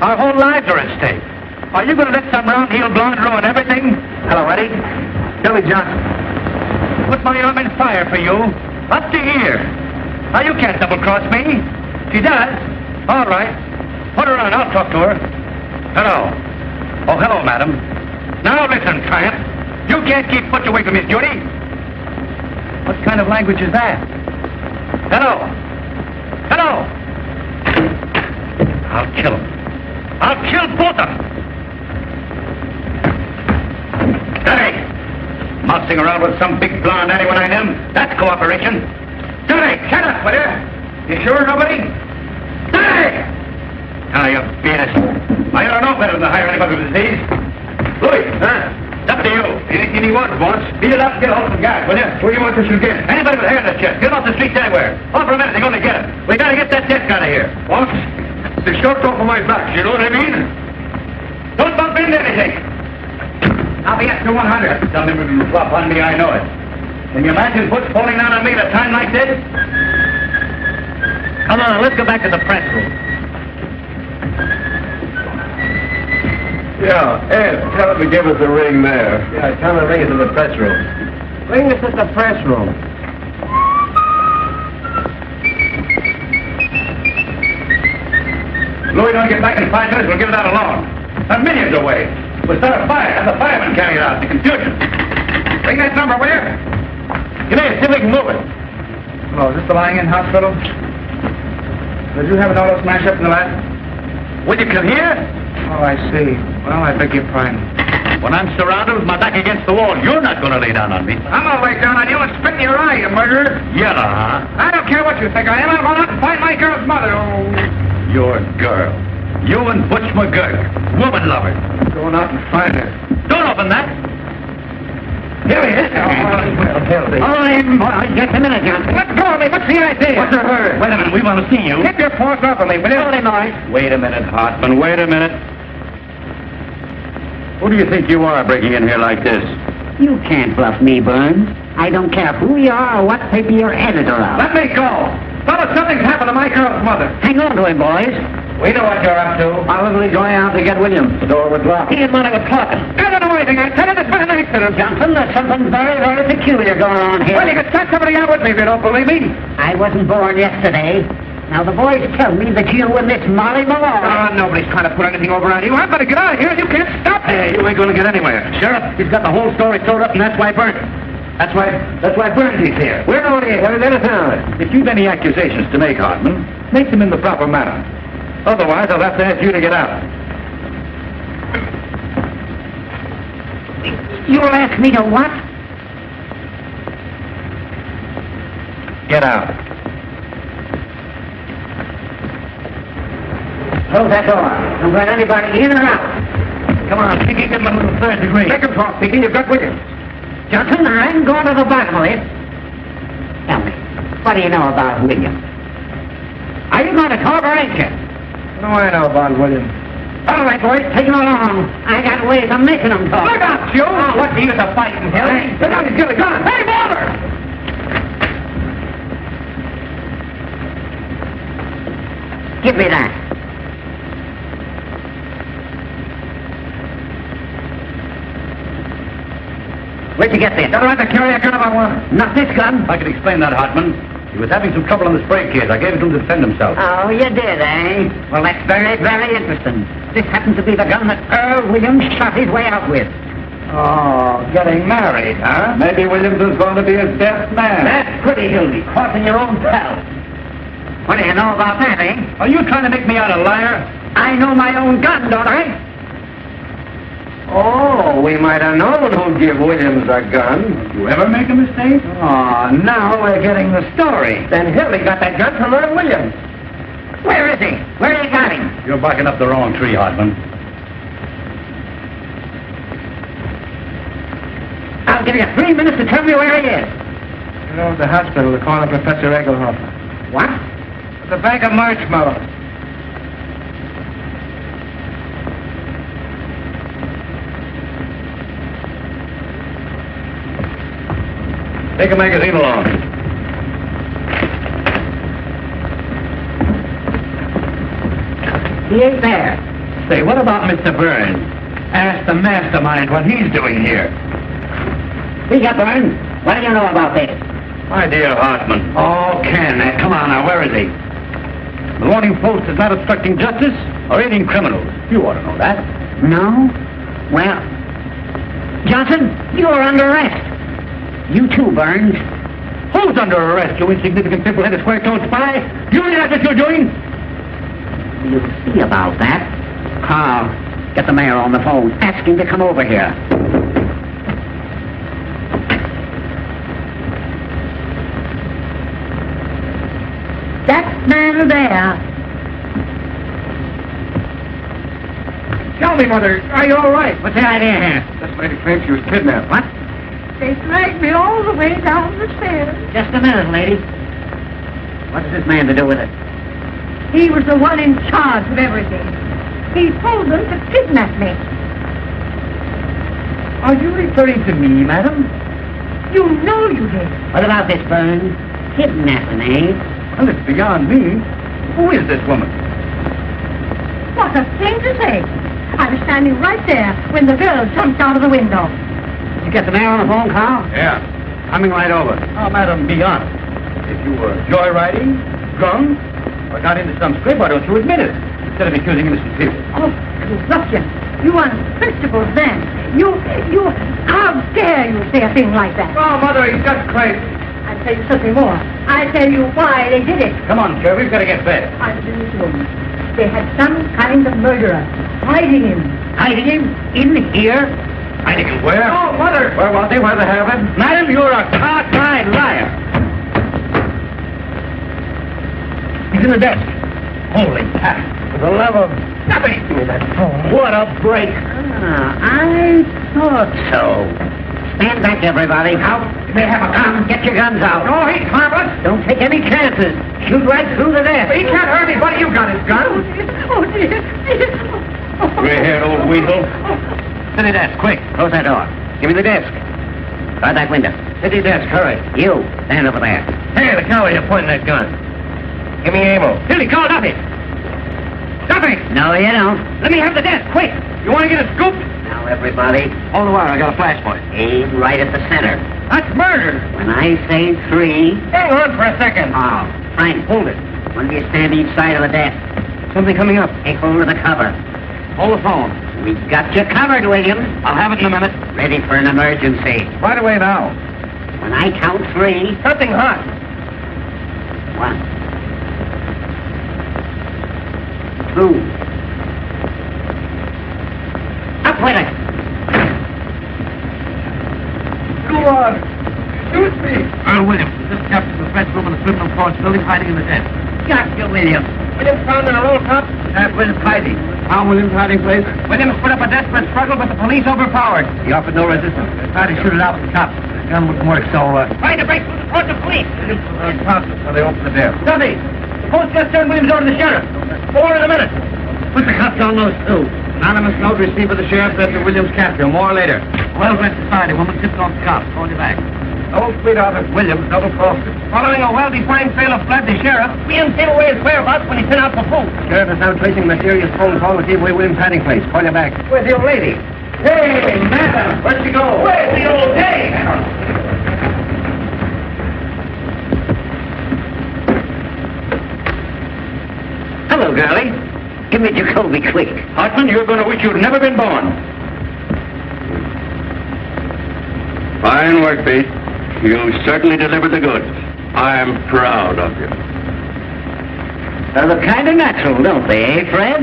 Our whole lives are at stake. Are you going to let some round-heeled blonde ruin everything? Hello, Eddie. Billy Johnson. Put my arm in fire for you. Up to here. Now, you can't double-cross me. She does. All right. Put her on. I'll talk to her. Hello. Oh, hello, madam. Now, listen, tramp. You can't keep Butch away from his duty. What kind of language is that? Hello. Hello. I'll kill him. I'll kill both of them. Daddy! Mousing around with some big blonde anyone I him. That's cooperation. Daddy, shut up, will you? You sure nobody? Daddy! Now, you beaners. I ought to know better than to hire anybody with disease. Louis, huh? Up to you. Anything you want, boss. Beat it up, get a hold of some guys, will you? Where do you want this to get? Anybody with hair in the chest. Get him off the streets anywhere. Offer a minute, they're going to get him. We got to get that desk out of here. Boss, the short off of my back, you know what I mean? Don't bump into anything. I'll be extra 100. Tell me when you flop on me, I know it. Can you imagine Butch falling down on me at a time like this? Come on, let's go back to the press room. Yeah, Ed, tell him to give us a ring there. Yeah, tell him to ring us in the press room. Ring us at the press room. Louis don't get back in 5 minutes, we'll give that alone. A million's away. We'll start a fire, have the firemen carry it out. The confusion. Ring that number, will you? Get in, see if we can move it. Hello, is this the lying-in hospital? Did you have an auto smash up in the last? Will you come here? Oh, I see. Well, I beg your pardon. When I'm surrounded with my back against the wall, you're not going to lay down on me. I'm gonna lay down on you and spit in your eye, you murderer. Yellow, huh? I don't care what you think I am. I'm going out and find my girl's mother. Oh. Your girl. You and Butch McGurk. Woman lover. Going out and find her. Don't open that. Here he is. Just a minute, Johnson. Let go of me. What's the idea? What's the hurry? Wait a minute. We want to see you. Get your paws off of me, will you? Wait a minute, Hartman. Wait a minute. Who do you think you are breaking in here like this? You can't bluff me, Burns. I don't care who you are or what paper you're editor of. Let me go. Fellas, something's happened to my girl's mother. Hang on to him, boys. We know what you're up to. Probably going out to get Williams. The door was locked. He and Monty were talking. I don't know anything. I tell you, this was an accident. Johnson, there's something very, very peculiar going on here. Well, you can start somebody out with me if you don't believe me. I wasn't born yesterday. Now, the boys tell me that you and this Molly Malone... Oh, nobody's trying to put anything over on you. I'm going to get out of here. You can't stop me. Hey, you ain't going to get anywhere. Sheriff, he's got the whole story sewed up, and that's why Burns. That's why Burns is here. We're only here in town. If you've any accusations to make, Hartman, make them in the proper manner. Otherwise, I'll have to ask you to get out. You'll ask me to what? Get out. Close that door. Don't let anybody in or out. Come on, Pinky, give him a little third degree. Make him talk, Pinky. You've got Williams. Johnson, I'm going to the bottom of it. Tell me, what do you know about William? Are you going to talk or ain't you? What do I know about Williams? All right, boys, take him along. I got ways of making them talk. Look out, Joe! Oh, what's the use of fighting, Hill? Look out, he's got a gun. Hey, Walter! Give me that. Where'd you get this? Don't have to carry a gun if I want it. Not this gun. I can explain that, Hartman. He was having some trouble on the spray case. I gave it to him to defend himself. Oh, you did, eh? Well, that's very, very interesting. This happens to be the gun that Earl Williams shot his way out with. Oh, getting married, huh? Maybe Williams is going to be his best man. That's pretty, Hildy. Crossing your own pal. What do you know about that, eh? Are you trying to make me out a liar? I know my own gun, don't I? Oh, we might have known who'd give Williams a gun. You ever make a mistake? Oh, now we're getting the story. Then Hildy got that gun from Earl Williams. Where is he? Where you got him? You're barking up the wrong tree, Hartman. I'll give you 3 minutes to tell me where he is. You know, at the hospital, they're calling Professor Adolphe. What? The bag of marshmallows. Take a magazine along. He ain't there. Say, what about Mr. Burns? Ask the mastermind what he's doing here. Speak up, Burns. What do you know about this? My dear Hartman. Oh, Ken, come on now, where is he? The Morning Post is not obstructing justice or aiding criminals. You ought to know that. No? Well, Johnson, you're under arrest. You too, Burns. Who? Who's under arrest, you insignificant, pimple-headed, square-toed spy? You realize what you're doing? You'll see about that. Carl, get the mayor on the phone. Ask him to come over here. That man there. Tell me, Mother, are you all right? What's the idea here? This lady claims she was kidnapped. What? They dragged me all the way down the stairs. Just a minute, lady. What has this man to do with it? He was the one in charge of everything. He told them to kidnap me. Are you referring to me, madam? You know you did. What about this, Burns? Kidnapping, eh? Well, it's beyond me. Who is this woman? What a thing to say. I was standing right there when the girl jumped out of the window. Did you get the mayor on the phone, Carl? Yeah, coming right over. Oh, madam, be honest. If you were joyriding, drunk, or got into some scrape, why don't you admit it? Instead of accusing innocent people. Oh, you ruffian. You unprincipled man. You, how dare you say a thing like that? Oh, Mother, he's just crazy. I'll tell you something more. I'll tell you why they did it. Come on, Sheriff, we've got to get fed. I was in this room. They had some kind of murderer hiding him. Hiding him? In here? Hiding him where? Oh, Mother! Where was he? Where they have him? Madam, you're a cockeyed liar. He's in the desk. Holy cat. For the love of nothing. Give me that phone. What a break. I thought so. Stand back, everybody. Out. You may have a gun. Get your guns out. Oh, he's harmless. Don't take any chances. Shoot right through the desk. He can't hurt anybody. You got his gun. Oh, dear. Gray-haired old weasel. City desk, quick. Close that door. Give me the desk. Try that window. City desk, hurry. You, stand over there. Hey, the coward, you're pointing that gun. Give me ammo. Billy, call Duffy. Duffy, No, you don't. let me have the desk, quick. You want to get a scoop? Now, everybody, Hold the wire, I got a flashpoint. aim right at the center. That's murder. When I say 3... Hang on for a second. Oh, Frank, hold it. One of you stand each side of the desk. Something coming up. Take hold of the cover. Hold the phone. We've got you covered, William. I'll have it in a minute. Ready for an emergency. Right away now. When I count 3... Something hot. 1... 2... Up with it! Go on. Shoot me. Earl Williams, this captain's the French room in the criminal courts building, hiding in the desk. Gotcha, William. Williams found in a roll top. Williams hiding. Found Williams hiding place. Williams put up a desperate struggle, but the police overpowered. He offered no resistance. They tried to shoot it out with the cops. The gun wouldn't work, so, Trying to break through the front of police. Williams was unconscious, so they opened the desk. Duffy, the post just turned Williams over to the sheriff. 4 in a minute. Put the cuffs on those two. Anonymous note received by the sheriff after Williams' capture. More later. Well-dressed society woman tipped off the cops. Called you back. Old sweetheart of Williams double-crossed him. Following a well-defined trail of blood, the sheriff, Williams gave away his whereabouts when he sent out for food. Sheriff is now tracing a mysterious phone call to give away Williams' hiding place. Call you back. Where's the old lady? Hey, madam. Where'd she go? Where's the old dame? Hello, girlie. Give me Jacoby quick. Hartman, you're going to wish you'd never been born. Fine work, Pete. You certainly delivered the goods. I'm proud of you. They look kind of natural, don't they, eh, Fred?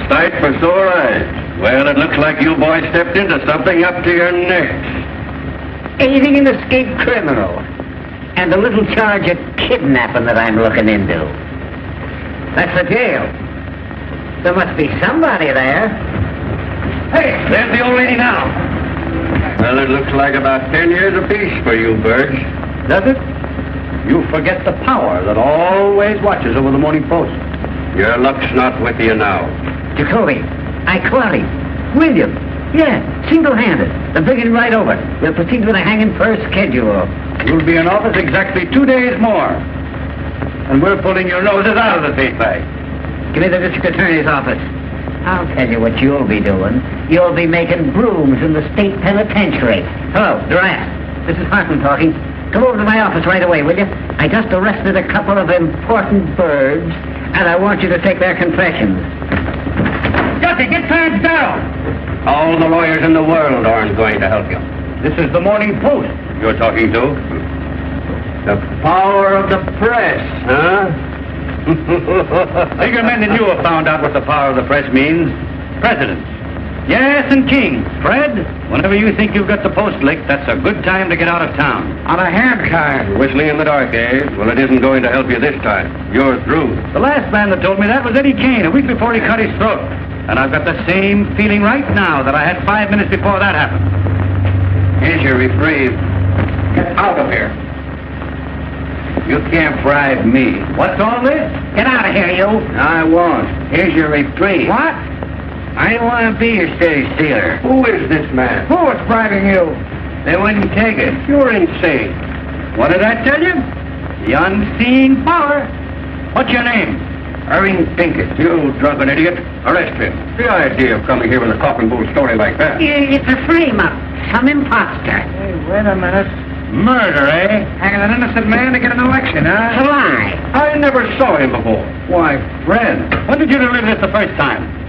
Sight for sore eyes. Well, it looks like you boys stepped into something up to your necks. Aiding an escaped criminal. And a little charge of kidnapping that I'm looking into. That's the jail. There must be somebody there. Hey, there's the old lady now. Well, it looks like about 10 years apiece for you, Burge. Does it? You forget the power that always watches over the Morning Post. Your luck's not with you now. Jacoby, I caught him. William. Yeah, single-handed. They're bringing right over. We'll proceed with a hanging first schedule. You'll be in office exactly 2 days more. And we're pulling your noses out of the tape bag. Give me the district attorney's office. I'll tell you what you'll be doing. You'll be making brooms in the state penitentiary. Hello, Durant. This is Hartman talking. Come over to my office right away, will you? I just arrested a couple of important birds, and I want you to take their confessions. Duffy, get Clarence down. All the lawyers in the world aren't going to help you. This is the Morning Post you're talking to. The power of the press, huh? Bigger men than you have found out what the power of the press means. Presidents. Yes, and kings. Fred, whenever you think you've got the post licked, that's a good time to get out of town. On a handcart. Whistling in the dark, eh? Well, it isn't going to help you this time. You're through. The last man that told me that was Eddie Kane a week before he cut his throat. And I've got the same feeling right now that I had 5 minutes before that happened. Here's your reprieve. Get out of here. You can't bribe me. What's all this? Get out of here, you. I won't. Here's your reprieve. What? I don't want to be your steady stealer. Who is this man? Who was bribing you? They wouldn't take it. You're insane. What did I tell you? The unseen power. What's your name? Irving Pinkett. You drunken idiot. Arrest him. The idea of coming here with a coffin bull story like that. It's a frame-up. Some imposter. Hey, wait a minute. Murder, eh? Hanging an innocent man to get an election, huh? It's a lie. I never saw him before. Why, Fred, when did you deliver this the first time?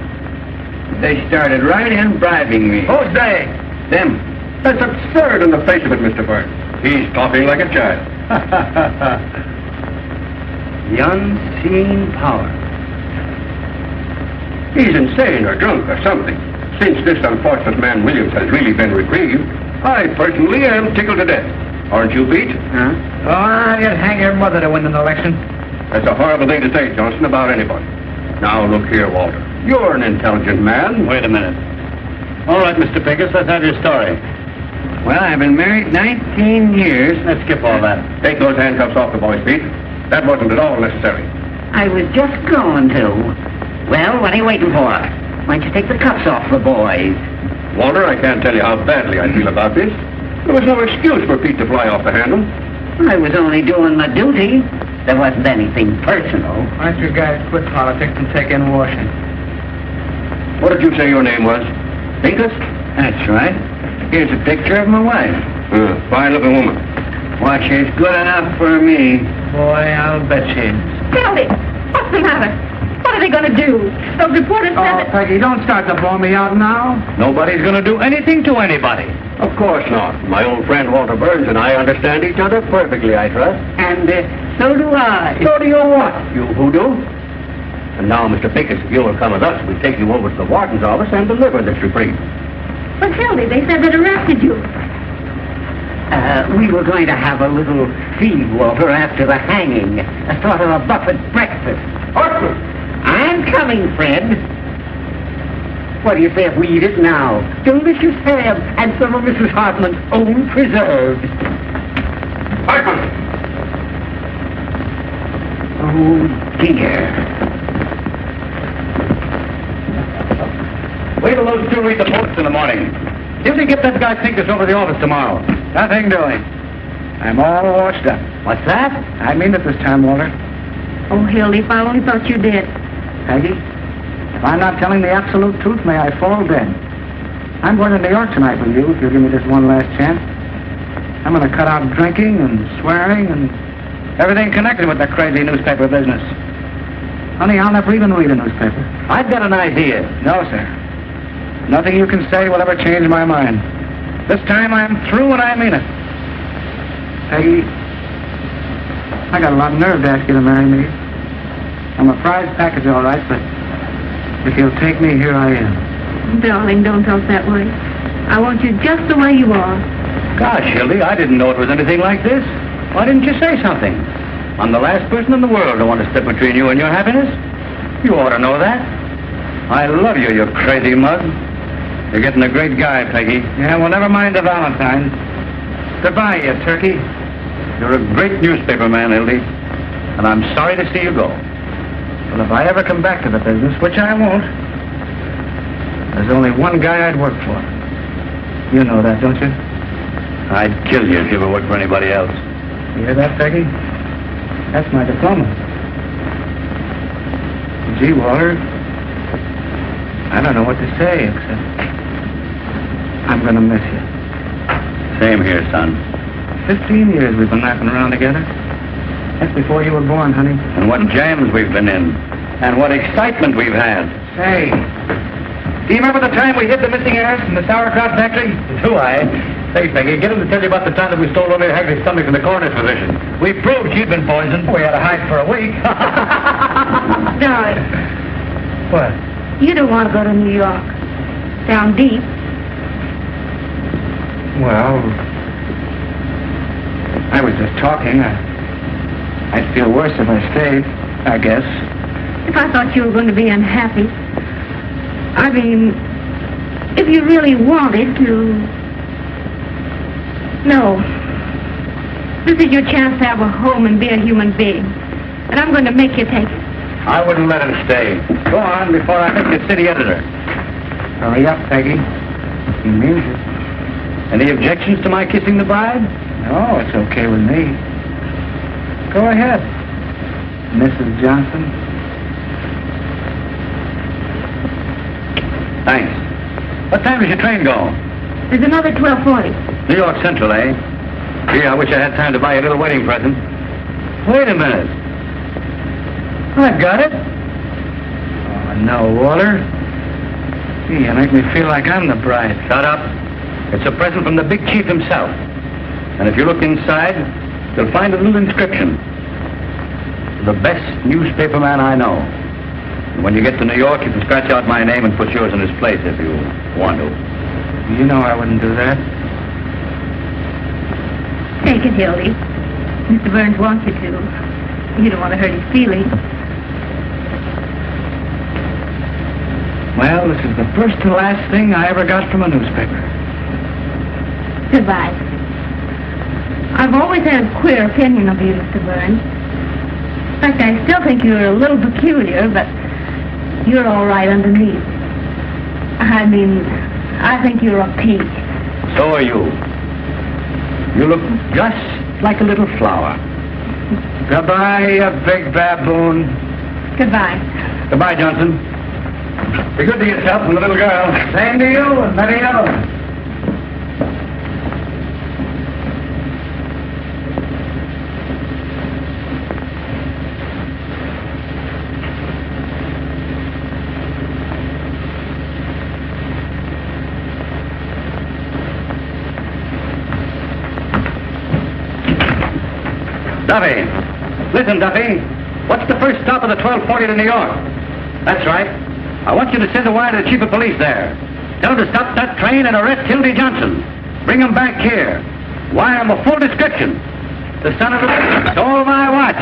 They started right in bribing me. Who's they? Them. That's absurd in the face of it, Mr. Byrne. He's talking like a child. The unseen power. He's insane or drunk or something. Since this unfortunate man Williams has really been reprieved, I personally am tickled to death. Aren't you, Pete? Huh? Oh, you'd hang your mother to win an election. That's a horrible thing to say, Johnson, about anybody. Now, look here, Walter. You're an intelligent man. Wait a minute. All right, Mr. Pincus, let's have your story. Well, I've been married 19 years. Let's skip all that. Take those handcuffs off the boys, Pete. That wasn't at all necessary. I was just going to. Well, what are you waiting for? Why don't you take the cuffs off the boys? Walter, I can't tell you how badly I feel about this. There was no excuse for Pete to fly off the handle. I was only doing my duty. There wasn't anything personal. Why don't you guys quit politics and take in washing? What did you say your name was? Pincus? That's right. Here's a picture of my wife. Fine-looking woman. Why, she's good enough for me. Boy, I'll bet she is. Kelly, what's the matter? What are they going to do? Those reporters said Oh, that... Peggy, don't start to blow me out now. Nobody's going to do anything to anybody. Of course not. My old friend Walter Burns and I understand each other perfectly, I trust. And so do I. So do you what, you hoodoo? And now, Mr. Pincus, if you'll come with us, we'll take you over to the warden's office and deliver this reprieve. But, Kelly, they said they'd arrested you. We were going to have a little feed, Walter, after the hanging. A sort of a buffet breakfast. Horton! I'm coming, Fred. What do you say if we eat it now? Delicious ham and some of Mrs. Hartman's own preserves. Hartman! Oh, dear. Wait till those two read the Post in the morning. See if they get that guy Pincus over to the office tomorrow. Nothing doing. I'm all washed up. What's that? I mean it this time, Walter. Oh, Hildy, if I only thought you did. Peggy, if I'm not telling the absolute truth, may I fall dead. I'm going to New York tonight with you, if you'll give me this one last chance. I'm going to cut out drinking and swearing and everything connected with the crazy newspaper business. Honey, I'll never even read a newspaper. I've got an idea. No, sir. Nothing you can say will ever change my mind. This time I'm through and I mean it. Peggy, I got a lot of nerve to ask you to marry me. I'm a prize package, all right, but if you'll take me, here I am. Darling, don't talk that way. I want you just the way you are. Gosh, Hildy, I didn't know it was anything like this. Why didn't you say something? I'm the last person in the world to want to step between you and your happiness. You ought to know that. I love you, you crazy mug. You're getting a great guy, Peggy. Yeah, well, never mind the Valentine. Goodbye, you turkey. You're a great newspaper man, Hildy. And I'm sorry to see you go. Well, if I ever come back to the business, which I won't, there's only one guy I'd work for. You know that, don't you? I'd kill you if you ever worked for anybody else. You hear that, Peggy? That's my diploma. Gee, Walter, I don't know what to say, except I'm going to miss you. Same here, son. 15 years we've been laughing around together. That's before you were born, honey. And what jams we've been in. And what excitement we've had. Say, do you remember the time we hid the missing heirs in the sauerkraut factory? Do I? Say, Peggy, get him to tell you about the time that we stole O'Leary Hagley's stomach in the coroner's physician. We proved she'd been poisoned. We had to hide for a week. Darling, What? you don't want to go to New York. Down deep. Well, I was just talking. I'd feel worse if I stayed, I guess. If I thought you were going to be unhappy. I mean, if you really wanted to... No. This is your chance to have a home and be a human being. And I'm going to make you take it. I wouldn't let him stay. Go on before I make you city editor. Hurry up, Peggy. He means it. Any objections to my kissing the bride? No, it's okay with me. Go ahead, Mrs. Johnson. Thanks. What time does your train go? There's another 12:40. New York Central, eh? Gee, I wish I had time to buy you a little wedding present. Wait a minute. I've got it. Oh, no, Walter. Gee, you make me feel like I'm the bride. Shut up. It's a present from the big chief himself. And if you look inside, you'll find a little inscription. The best newspaper man I know. And when you get to New York, you can scratch out my name and put yours in his place if you want to. You know I wouldn't do that. Take it, Hildy. Mr. Burns wants you to. You don't want to hurt his feelings. Well, this is the first and last thing I ever got from a newspaper. Goodbye. I've always had a queer opinion of you, Mr. Burns. In fact, I still think you're a little peculiar, but you're all right underneath. I mean, I think you're a peach. So are you. You look just like a little flower. Goodbye, you big baboon. Goodbye. Goodbye, Johnson. Be good to yourself and the little girl. Same to you and many others. Duffy. Listen, Duffy. What's the first stop of the 12:40 to New York? That's right. I want you to send a wire to the chief of police there. Tell him to stop that train and arrest Hildy Johnson. Bring him back here. Wire him a full description. The son of a... Stole my watch.